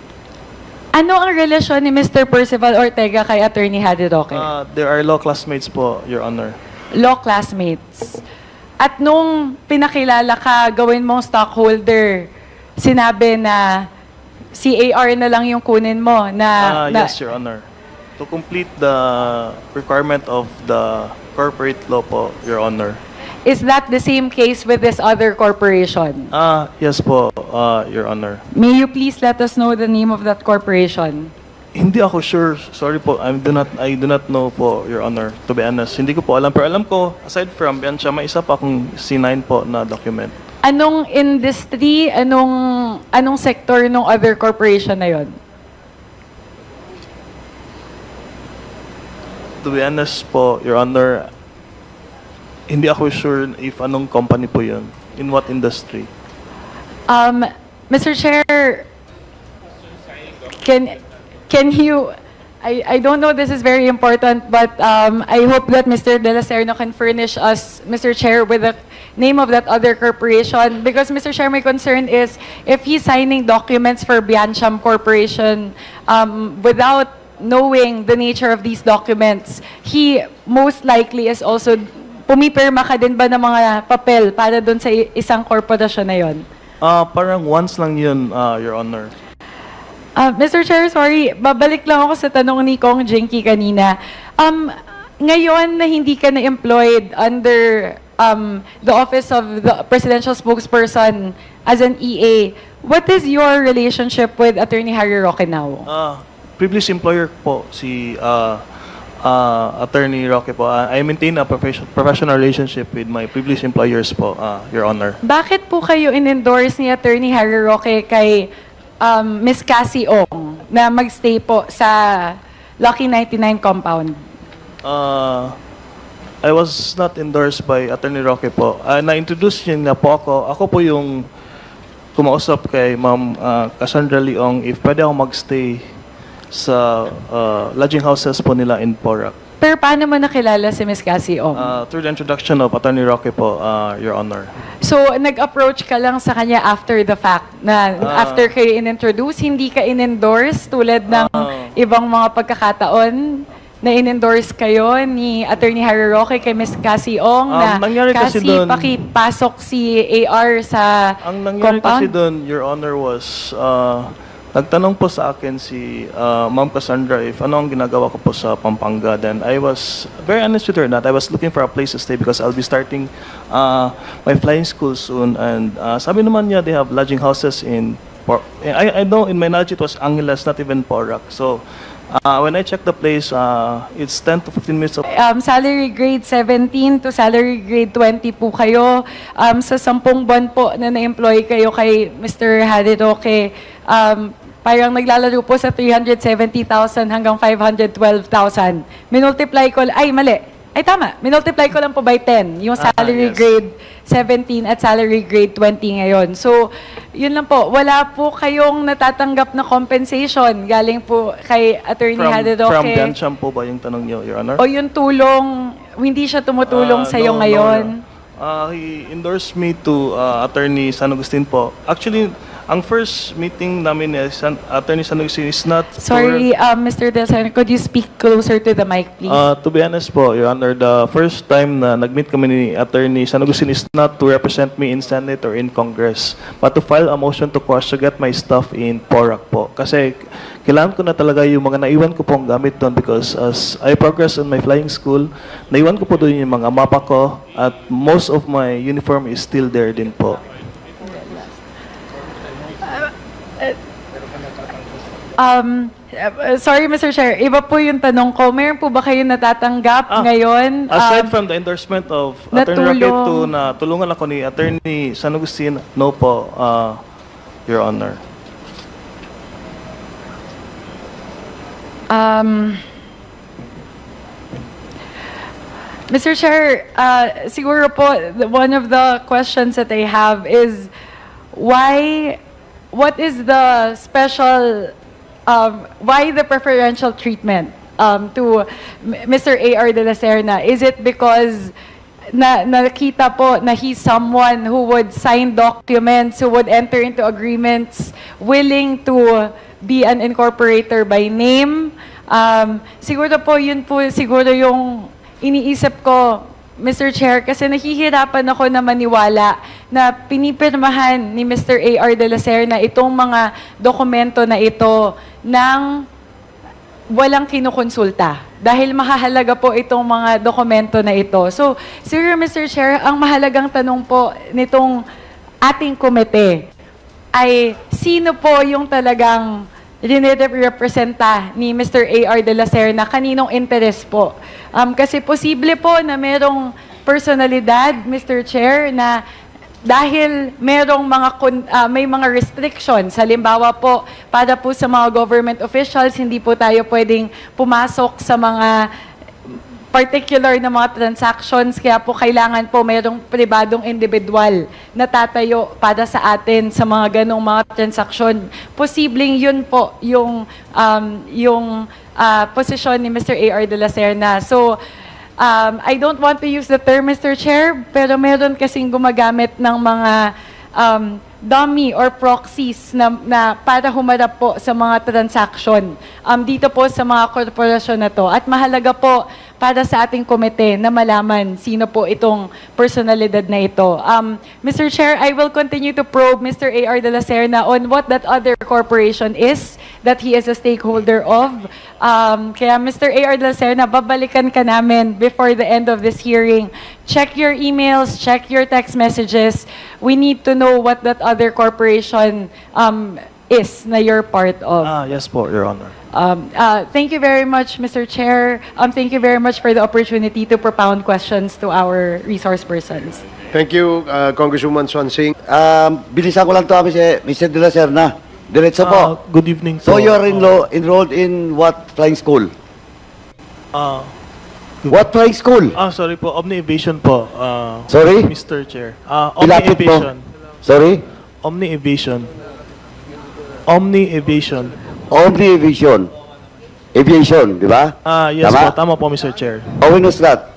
Ano ang relasyon ni Mr. Percival Ortega kay Attorney Harry Roque? There are law classmates po, Your Honor. Law classmates. At nung pinakilala ka, gawin mong stockholder, sinabi na CAR na lang yung kunin mo na... Yes, Your Honor. To complete the requirement of the corporate law po, Your Honor. Is that the same case with this other corporation? Yes po, Your Honor. May you please let us know the name of that corporation? Hindi ako sure. Sorry po. I do not know po, Your Honor. To be honest, hindi ko po alam. Pero alam ko, aside from Biancham, may isa pa akong C9 po na document. Anong industry, anong sector ng other corporation na yon? To be honest po, Your Honor, Hindi ako sure if anong company po yun. In what industry? Mr. Chair, can you, I don't know this is very important, but I hope that Mr. De La Serna can furnish us, Mr. Chair, with the name of that other corporation. Because, Mr. Chair, my concern is if he's signing documents for Biancham Corporation without knowing the nature of these documents, he most likely is also, pumipirma ka din ba ng mga papel para doon sa isang korporasyon na yon? Parang once lang yun, Your Honor. Mr. Chair, sorry, babalik lang ako sa tanong ni Kong Jinky kanina. Ngayon na hindi ka na-employed under the office of the presidential spokesperson as an EA, what is your relationship with Attorney Harry Roque now? Previous employer po, si Attorney Roque po. I maintain a professional relationship with my previous employers po, Your Honor. Bakit po kayo in-endorse ni Attorney Harry Roque kay Ms. Cassie Ong na magstay po sa Lucky 99 compound? I was not endorsed by Attorney Roque po. Na-introduce niya na po ako. Ako po yung kumausap kay Ma'am Cassandra Leong if pwede ako magstay sa lodging houses po nila in Porac. Pero paano mo nakilala si Ms. Cassie Ong? Through the introduction of Attorney Roque po, Your Honor. So, nag-approach ka lang sa kanya after the fact, na after kayo in-introduce, hindi ka in-endorse tulad ng ibang mga pagkakataon na in-endorse kayo ni Attorney Harry Roque kay Ms. Cassie Ong na Cassie, pakipasok si AR sa compound? Ang nangyari kasi doon, Your Honor, was nagtanong po sa akin si Ma'am Cassandra if ano ang ginagawa ko po sa Pampanga. Then I was very honest with her that I was looking for a place to stay because I'll be starting my flying school soon. And sabi naman niya they have lodging houses in I know in my knowledge it was Angeles, not even Porac. So when I checked the place, it's 10 to 15 minutes of... salary grade 17 to salary grade 20 po kayo. Sa 10 buwan po na na-employ kayo kay Mr. Harry Roque, parang naglalaro po sa 370,000 hanggang 512,000. Minultiply ko, minultiply ko lang po by 10, yung salary grade 17 at salary grade 20 ngayon. So, yun lang po. Wala po kayong natatanggap na compensation galing po kay Attorney Harry Roque. From Biancham po ba yung tanong niyo, Your Honor? O yung tulong, hindi siya tumutulong sa'yo ngayon? He endorsed me to Attorney San Agustin po. Actually, ang first meeting namin ni Attorney San Agustin is not... Sorry, Mr. Del Serna, could you speak closer to the mic, please? To be honest po, Your Honor, the first time na nag-meet kami ni Attorney San Agustin is not to represent me in Senate or in Congress, but to file a motion to quash to get my stuff in Porac po. Kasi kailangan ko na talaga yung mga naiwan ko pong gamit doon because as I progress in my flying school, naiwan ko po doon yung mga mapa ko at most of my uniform is still there din po. Sorry, Mr. Chair, iba po yung tanong ko. Mayroon po ba kayo natatanggap ngayon? Aside from the endorsement of Attorney Roque to na tulungan ako ni Attorney San Agustin, no po, Your Honor. Mr. Chair, siguro po, one of the questions that I have is what is the special, why the preferential treatment to Mr. A.R. De La Serna? Is it because nakita po na he's someone who would sign documents, who would enter into agreements, willing to be an incorporator by name? Siguro po, yun po siguro yung iniisip ko, Mr. Chair, kasi nahihirapan ako na maniwala na pinipirmahan ni Mr. A.R. De La Serna itong mga dokumento na ito ng walang kinukonsulta. Dahil mahalaga po itong mga dokumento na ito. So, Sir Mr. Chair, ang mahalagang tanong po nitong ating komite ay sino po yung talagang representa ni Mr. A.R. De La Serna, kaninong interes po? Kasi posible po na merong personalidad, Mr. Chair, na dahil merong may mga restrictions, halimbawa po, para po sa mga government officials, hindi po tayo pwedeng pumasok sa mga particular na mga transactions, kaya po kailangan po mayroong pribadong individual na tatayo para sa atin sa mga ganong mga transaksyon. Posibleng yun po yung posisyon ni Mr. A.R. de la Serna. So, I don't want to use the term, Mr. Chair, pero meron kasing gumagamit ng mga dummy or proxies na para humarap po sa mga transaction dito po sa mga korporasyon na to. At mahalaga po para sa ating komite na malaman sino po itong personalidad na ito. Mr. Chair, I will continue to probe Mr. A.R. de la Serna on what that other corporation is that he is a stakeholder of. Kaya Mr. A.R. de la Serna, babalikan ka namin before the end of this hearing. Check your emails, check your text messages. We need to know what that other corporation is na you're part of. Yes po, Your Honor. Thank you very much, Mr. Chair. Thank you very much for the opportunity to propound questions to our resource persons. Thank you, Congresswoman Swansing. Bilisan ko lang to, Mr. De La Serna. Diretso po. Good evening po. So you are enrolled in what flying school? What flying school? Sorry po, Omni Aviation po. Sorry? Mr. Chair. Omni Ilapit mo. Aviation. Sorry? Omni Aviation. Omni Aviation. Omni Aviation. Aviation, di ba? Yes Tama? po, tama po, Mr. Chair. Oh, when was that?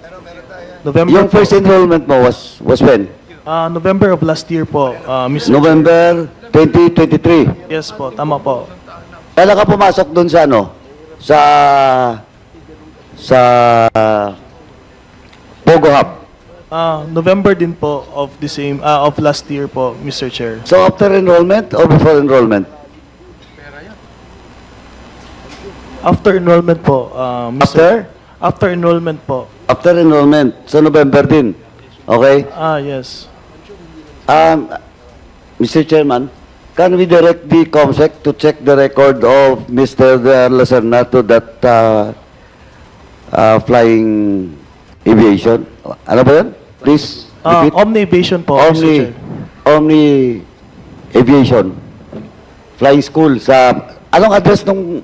November Yung first enrollment mo was when? November of last year po, Mr. November 2023. Yes po, tama po. Kailan ka pumasok dun sa ano? Sa Pogo Hub. November din po of the same of last year po, Mr. Chair. So after enrollment or before enrollment? After enrollment po, Mr. After enrollment po. After enrollment. So November din. Okay? Yes. Mr. Chairman, can we direct the COMSEC to check the record of Mr. De La Serna to that flying aviation? Ano ba yan? Please repeat. Omni Aviation po, Mr. Chair. Omni Aviation. Flying school sa... Anong address ng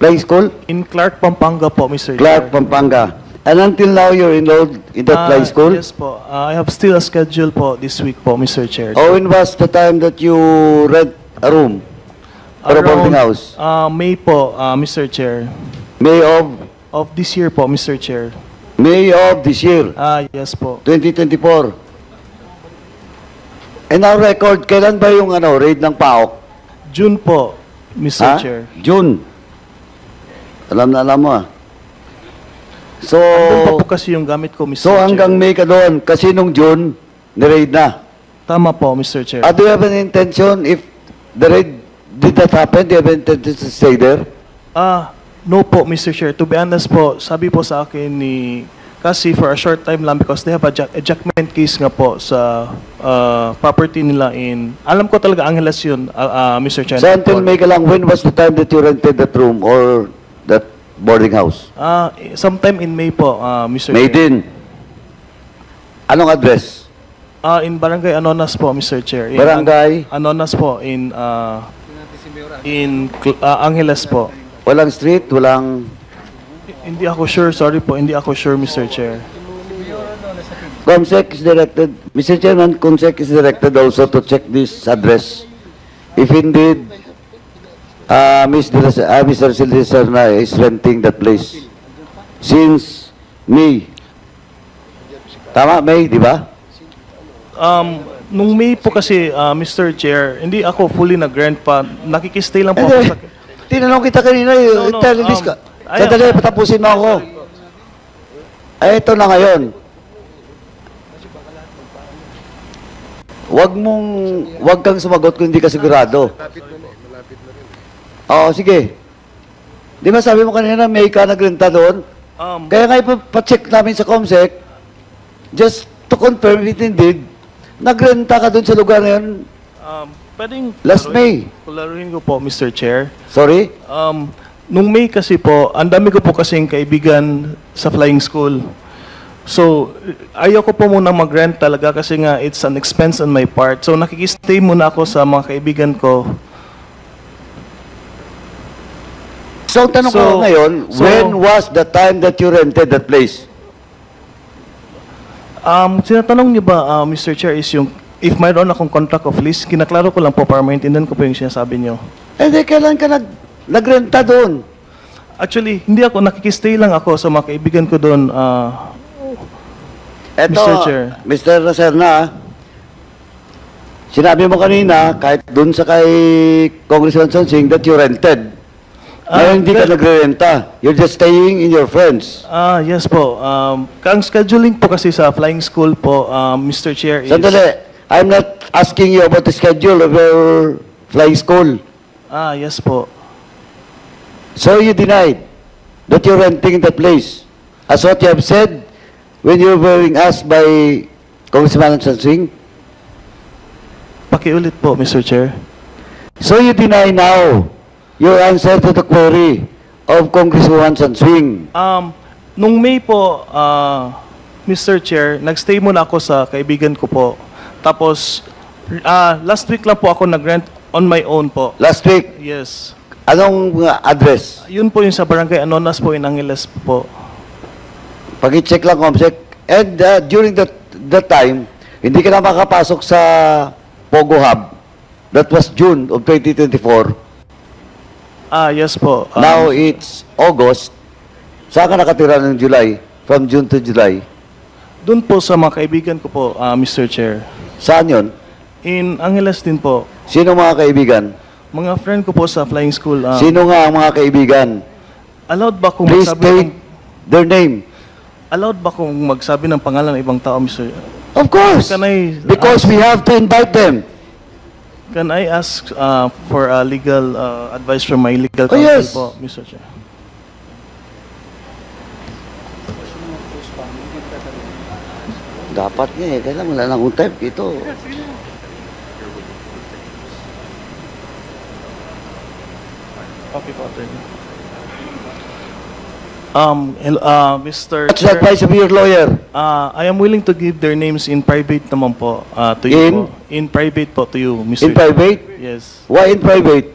flying school? In Clark, Pampanga po, Mr. Clark, Chair. Pampanga. And until now, you're enrolled in that flying school? Yes po. I have still a schedule po this week po, Mr. Chair. Oh, when was the time that you rent a room for a boarding house? May po, Mr. Chair. May of? Of this year po, Mr. Chair. May of this year? Yes po. 2024. And our record, kailan ba yung raid ng PAOK? June po, Mr. Chair. June. Alam na alam mo So, Andun pa po kasi yung gamit ko, Mr. so Chair. hanggang May ka doon, kasi nung June, ni-raid na. Tama po, Mr. Chair. Do you have an intention, if the raid did not happen, do you have an intention to stay there? No po, Mr. Chair. To be honest po, sabi po sa akin ni kasi for a short time lang because they have a ejectment case nga po sa property nila in, alam ko talaga Angeles yun, Mr. Chair. So until May ka lang, when was the time that you rented that room or that boarding house? Sometime in May po, Mr. May Chair. din. Anong address? In Barangay Anonas po, Mr. Chair. In Barangay? Anonas po, in Angeles po. Walang street, walang... Hindi ako sure, sorry po, hindi ako sure, Mr. Chair. COMSEC is directed, Mr. Chairman, COMSEC is directed also to check this address. If indeed, Mr. De La Serna is renting that place since May. Tama, May, di ba? Nung May po kasi, Mr. Chair, hindi ako fully nag-rent pa. Nakikistay lang po ako sa... Tinanong kita kanina, sandali, patapusin mo ako. Ay, ito na ngayon. Wag kang sumagot kung hindi ka sigurado. Oo, sige. Di ba sabi mo kanina, may ka nagrenta doon? Kaya nga ipacheck namin sa COMSEC, just to confirm if indeed, nagrenta ka doon sa lugar na yun Pwedeng last May. Kularuhin ko po, Mr. Chair. Sorry? Nung May kasi po, ang dami ko po kasing kaibigan sa flying school. So, ayaw ko po muna mag-rent talaga kasi nga it's an expense on my part. So, nakikistay muna ako sa mga kaibigan ko. So, tanong ko ngayon, when was the time that you rented that place? Sinatanong niyo ba, Mr. Chair, is yung if mayroon akong contract of lease, kinaklaro ko lang po para maintindihan ko po yung sinasabi niyo. Eh, di, kailan ka nagrenta doon? Actually, hindi ako, nakikistay lang ako sa mga kaibigan ko doon, Eto, Mr. Chair. Mr. Lacerna, sinabi mo kanina, kahit doon sa kay Congressman Sonsing, that you rented. Ngayon hindi ka nagre-renta. You're just staying in your friends. Yes po. Ang scheduling po kasi sa flying school po, Mr. Chair, is... Sandali, I'm not asking you about the schedule of your flying school. Yes po. So you denied that you're renting the place. As what you have said when you were being asked by Congressman Sonsing. Pakiulit po, Mr. Chair. So you deny now your answer to the query of Congresswoman Sonsing. Nung May po, Mr. Chair, nagstay muna ako sa kaibigan ko po. Tapos, last week lang po ako nag-rent on my own po. Last week, Yes. anong address? Yun po yung sa Barangay Anonas po, in Angeles po. Pag-check lang, Comsec. And during that time, hindi ka na makapasok sa Pogo Hub. That was June of 2024. Yes po. Now it's August. Saan ka nakatira ng July? From June to July? Doon po sa mga kaibigan ko po, Mr. Chair. Saan yun? In Angeles din po. Sino mga kaibigan? Mga friend ko po sa flying school. Sino nga ang mga kaibigan? Allowed ba kung Please magsabi state their name. Allowed ba kung magsabi ng pangalan ng ibang tao, Mr. Of course. Can I Because we have to invite them. Can I ask for legal advice from my legal counsel yes. po, Mr. Chair? Dapat nga eh. Kailan wala na akong type ito. Copy po, attorney. Mr. What's the Chair, advice of your lawyer? I am willing to give their names in private naman po to you po. In private po to you, Mr. In private? Yes. Why in private?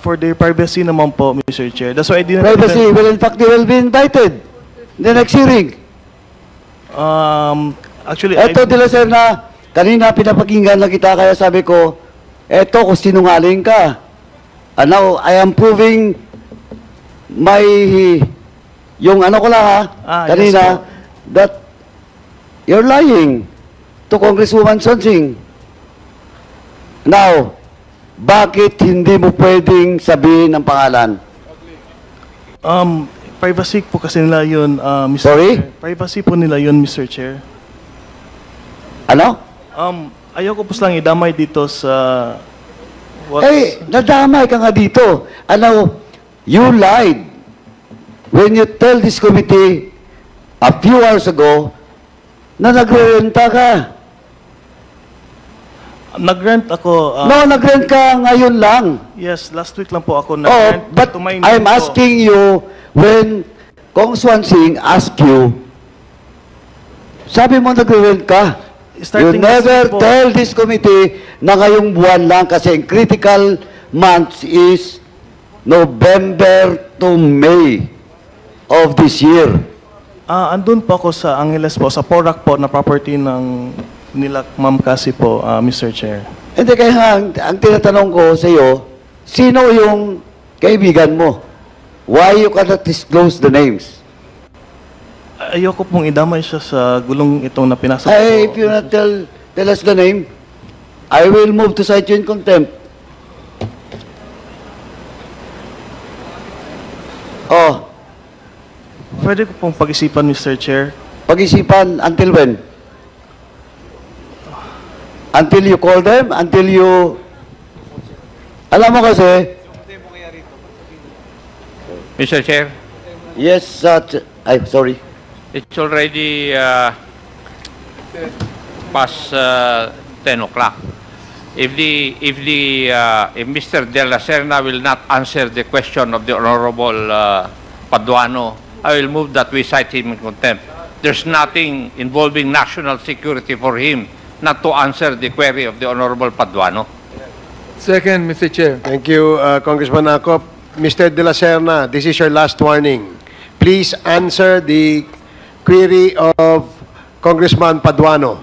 For their privacy naman po, Mr. Chair. That's why I didn't... Privacy. Well, in fact, they will be invited. The next hearing. Actually, Eto, De La Serna, kanina pinapakinggan na kita, kaya sabi ko, eto, kung sinungaling ka. And now, I am proving my, yung ano ko lang ha, kanina, yes, that you're lying to Congresswoman Sonsing. Now, bakit hindi mo pwedeng sabihin ang pangalan? privacy po kasi nila yun, Mr. Sorry? Chair. Privacy po nila yun, Mr. Chair. Ano? Ayoko po lang idamay dito sa... Eh, nadamay ka nga dito. Ano, you lied when you tell this committee a few hours ago na nagre-renta ka. Nag-rent ako... No, nag-rent ka ngayon lang. Yes, last week lang po ako Oh, nag-rent. but to my I'm name po. asking you, when Kong Swan Sing asked you, sabi mo nagre-rent ka. You Starting last never week po. tell this committee na ngayong buwan lang kasi ang critical months is November to May of this year. Andun po ako sa Angeles po, sa Porac po, na property ng nila Ma'am Cassie po, Mr. Chair. Hindi, kaya nga, ang tinatanong ko sa iyo, sino yung kaibigan mo? Why you cannot disclose the names? Ayoko pong idamay siya sa gulong itong na pinasok Hey, if ko. you not tell us the name, I will move to cite you in contempt. Oh, Pwede ko pong pag-isipan, Mr. Chair. pag-isipan until when? Until you call them? Until you... Alam mo kasi... Mr. Chair, Yes, I'm sorry. it's already past 10 o'clock. If Mr. De La Serna will not answer the question of the Honorable Paduano, I will move that we cite him in contempt. There's nothing involving national security for him not to answer the query of the Honorable Paduano. Second, Mr. Chair. Thank you, Congressman Acop. Mr. De La Serna, this is your last warning. Please answer the query of Congressman Paduano.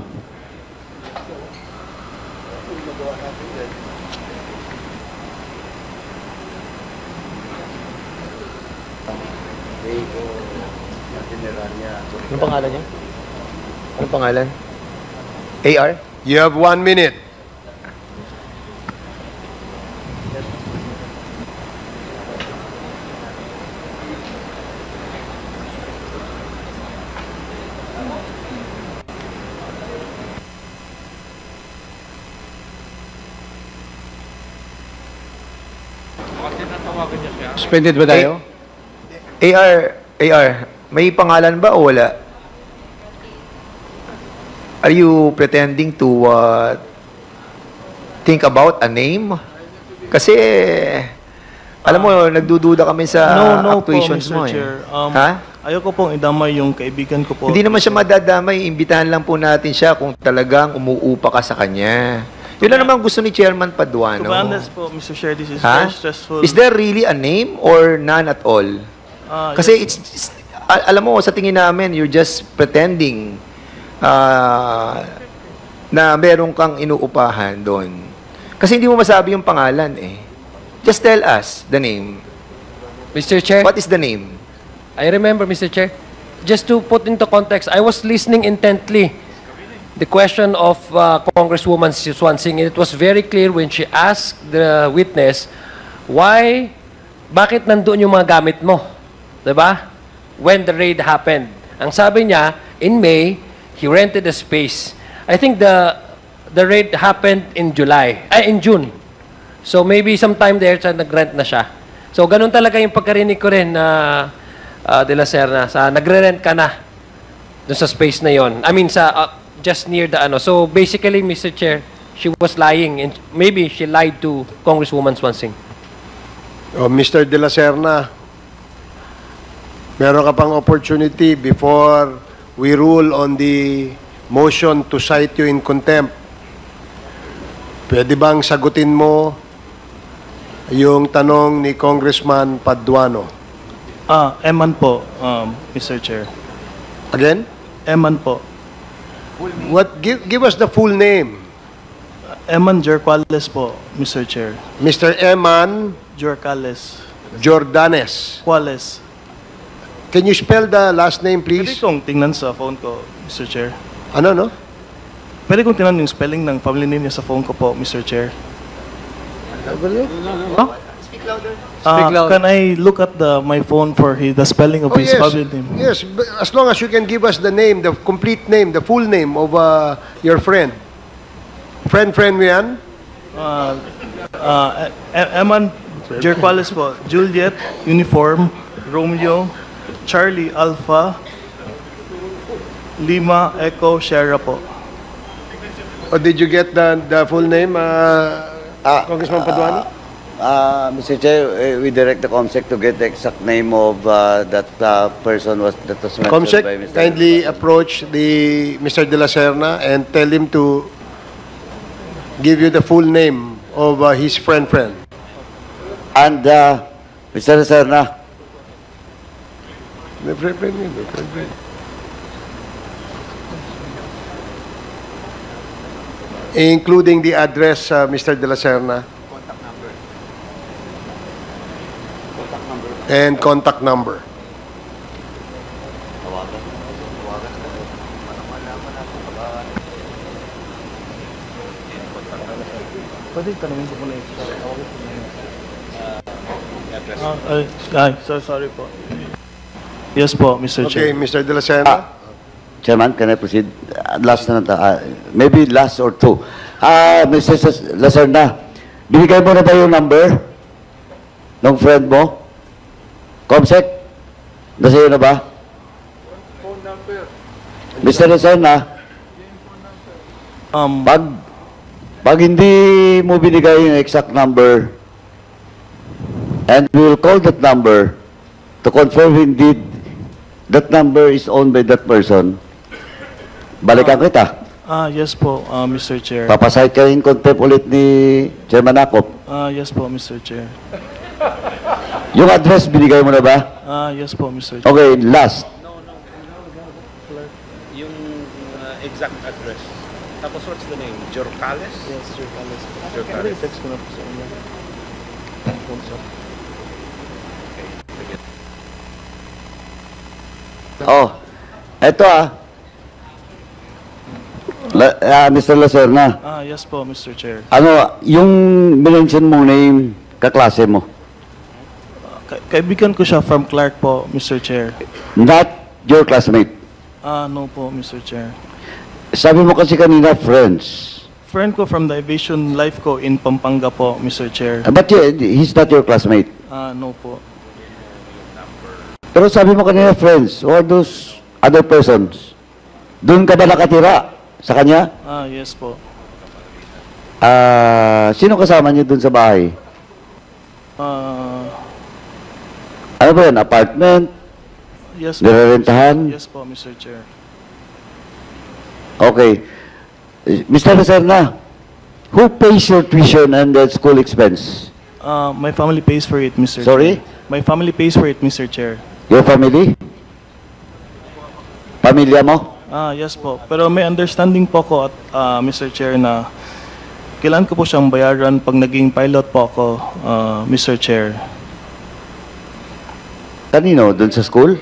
Anong pangalan niya? Anong pangalan? AR? You have 1 minute. Suspended ba tayo? AR, may pangalan ba o wala? Are you pretending to think about a name? Kasi, alam mo, nagdududa kami sa actuations mo. Chair. Ha? Ayoko pong idamay yung kaibigan ko po. Hindi naman siya madadamay. Imbitahan lang po natin siya kung talagang umuupa ka sa kanya. Yun lang naman gusto ni Chairman Paduano. To be honest po, Mr. Chair, this is Ha? very stressful. Is there really a name or none at all? Kasi alam mo, sa tingin namin, you're just pretending na meron kang inuupahan doon. Kasi hindi mo masabi yung pangalan eh. Just tell us the name. Mr. Chair, What is the name? I remember, Mr. Chair, just to put into context, I was listening intently the question of Congresswoman Swansing, and it was very clear when she asked the witness, bakit nandoon yung mga gamit mo? Diba? When the raid happened. Ang sabi niya, in May, he rented a space. I think the raid happened in June. So maybe sometime there, nag-rent na siya. So ganun talaga yung pagkarinig ko rin na De La Serna, nagre-rent ka na dun sa space na yon. I mean, just near the ano. So basically, Mr. Chair, she was lying. And maybe she lied to Congresswoman Swansing. Oh, Mr. De La Serna, meron ka pang opportunity before we rule on the motion to cite you in contempt. Pwede bang sagutin mo yung tanong ni Congressman Paduano? Eman po, Mr. Chair. Again? Eman po. Give us the full name. Eman Jerquales po, Mr. Chair. Mr. Eman Jerquales. Jordanes. Quales. Can you spell the last name, Pwede please? kong tingnan sa phone ko, Mr. Chair. Ano, no? Pwede kong tingnan yung spelling ng family name niya sa phone ko po, Mr. Chair. Speak louder. Can I look at my phone for the spelling of his yes. family name? Yes, but as long as you can give us the name, the complete name, the full name of your friend. Friend mo yan? Eman Jerquales po. Juliet, Uniform, Romeo, Charlie, Alpha, Lima, Echo, Sierra po. Or did you get the full name, Congressman Paduano? Mr. Chair, we direct the COMSEC to get the exact name of that person that was mentioned Comsec, by Mr. kindly approach Mr. De La Serna and tell him to give you the full name of his friend. And Mr. Serna, including the address, Mr. De La Serna. And contact number. Pwede tanongin ko muna sorry po. Yes po, Mr. Okay, Chair. Mr. De La Serna. Chairman, can I proceed? Last na maybe last or two. Mr. Lacerna, binigay mo na ba yung number ng friend mo? COMSEC? Nasa iyo na ba? Phone number. Mr. Lacerna, pag hindi mo binigay yung exact number, and we will call that number to confirm indeed that number is owned by that person, balikan kita. Yes po, Mr. Chair. Papasite ka rin contempt ulit ni Chairman Akop. Yes po, Mr. Chair. Yung address, binigay mo na ba? Yes po, Mr. Chair. Okay, last. exact address. Tapos what's the name? Jorcales? Yes, Jorcales. Jorcales. Text ko na po sa inyo. Oh, eto Mr. Lacerna. Yes po, Mr. Chair. Ano, yung mention mong name, kaklase mo? Kaibigan ko siya from Clark po, Mr. Chair. Not your classmate? No po, Mr. Chair. Sabi mo kasi kanina, friends. Friend ko from the aviation life ko in Pampanga po, Mr. Chair. But he's not your classmate? No po. Pero sabi mo kanina, friends, or those other persons, doon ka ba nakatira sa kanya? Yes po. Sino kasama niyo doon sa bahay? Ano ba yan? Apartment? Yes po. Nirerentahan? Yes po, Mr. Chair. Okay. Mr. Lacerna, who pays your tuition and the school expense? My family pays for it, Mr. Sorry? Chair. My family pays for it, Mr. Chair. Your family? Pamilya mo? Yes po. Pero may understanding po ko at Mr. Chair na kailan ko po siyang bayaran pag naging pilot po ako, Mr. Chair. Kanino? Doon sa school?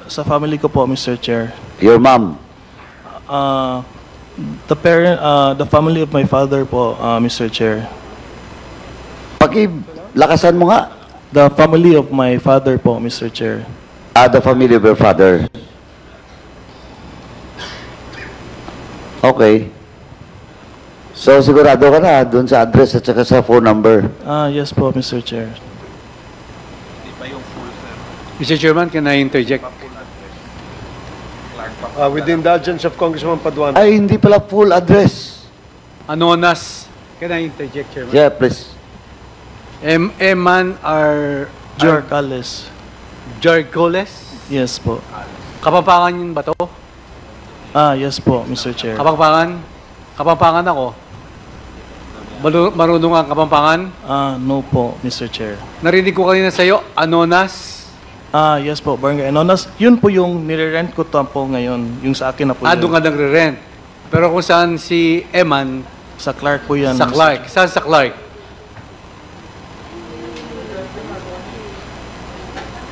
Sa family ko po, Mr. Chair. Your mom? The family of my father po, Mr. Chair. Lakasan mo nga. The family of my father po, Mr. Chair. The family of your father. Okay. So, sigurado ka na doon sa address at saka sa phone number? Yes po, Mr. Chair. Mr. Chairman, can I interject? With the indulgence of Congressman Paduano. Ay, hindi pala full address. Anonas. Can I interject, Chairman? Yeah, please. Eman are... Jorcales. Jorcales? Yes po. Kapampangan yun ba to? Yes po, Mr. Chair. Kapampangan? Kapampangan ako. Marunong ang Kapampangan? No po, Mr. Chair. Narinig ko kanina sa'yo, Anonas? Yes po, Barangay Anonas. Yun po yung nire-rent ko po ngayon. Yung sa akin na po yun. Doon ka nagre-rent. Pero kung saan si Eman? Sa Clark po yan. Sa Clark. Saan sa Clark?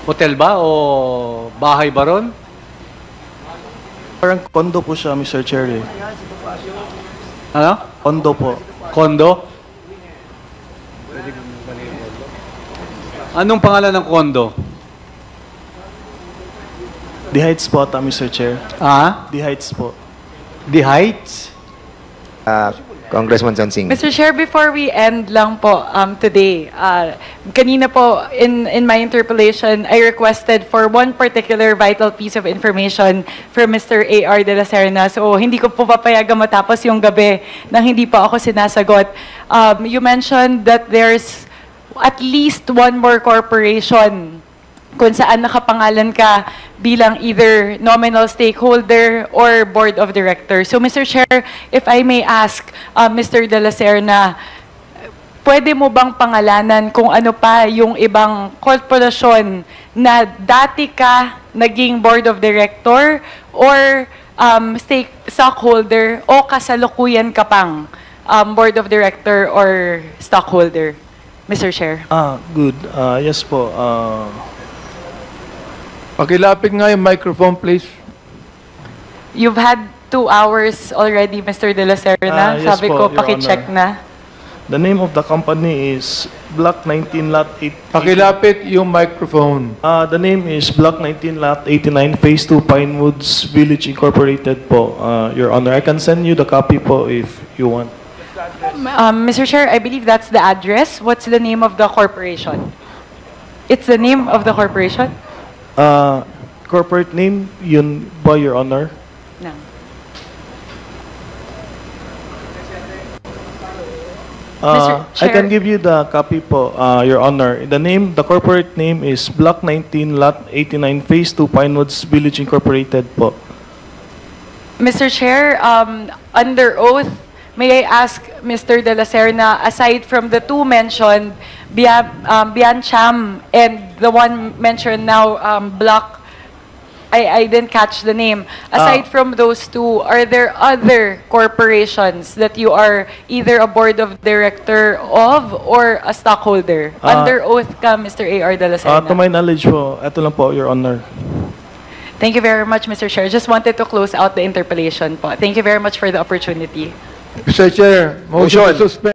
Hotel ba o bahay ba ron? Parang condo po siya, Mr. Chair. Ano? Condo po. Condo? Anong pangalan ng condo? The Heights po ata, Mr. Chair. The Heights po. The Heights? Congressman Sonsing. Mr. Chair, before we end lang po today, kanina po in my interpellation, I requested for one particular vital piece of information from Mr. A.R. de la Serna. So hindi ko po papayagan matapos yung gabi nang hindi pa ako sinasagot. You mentioned that there's at least one more corporation kung saan nakapangalan ka bilang either nominal stakeholder or board of directors. So, Mr. Chair, if I may ask, Mr. De La Serna, pwede mo bang pangalanan kung ano pa yung ibang korporasyon na dati ka naging board of director or stockholder o kasalukuyan ka pang board of director or stockholder, Mr. Chair? Good. Yes po. Pakilapit nga yung microphone, please. You've had 2 hours already, Mr. De La Serna. Yes Sabi po, ko, Your pakicheck Honor. na. The name of the company is Block 19 Lot 8. Pakilapit yung microphone. The name is Block 19 Lot 89 Phase 2 Pinewoods Village Incorporated po, Your Honor. I can send you the copy po if you want. Mr. Chair, I believe that's the address. What's the name of the corporation? It's the name of the corporation? Corporate name, yun ba, Your Honor? No. I can give you the copy po, Your Honor. The corporate name is Block 19, Lot 89, Phase 2, Pinewoods Village Incorporated po. Mr. Chair, under oath, may I ask Mr. De La Serna, aside from the two mentioned, Biancham and the one mentioned now, Block I didn't catch the name. Aside from those two, are there other corporations that you are either a board of director of or a stockholder? Under oath ka, Mr. A.R. de la Serna. To my knowledge po, ito lang po, Your Honor. Thank you very much, Mr. Chair. Just wanted to close out the interpellation po. Thank you very much for the opportunity. Mr. Chair, motion to suspend.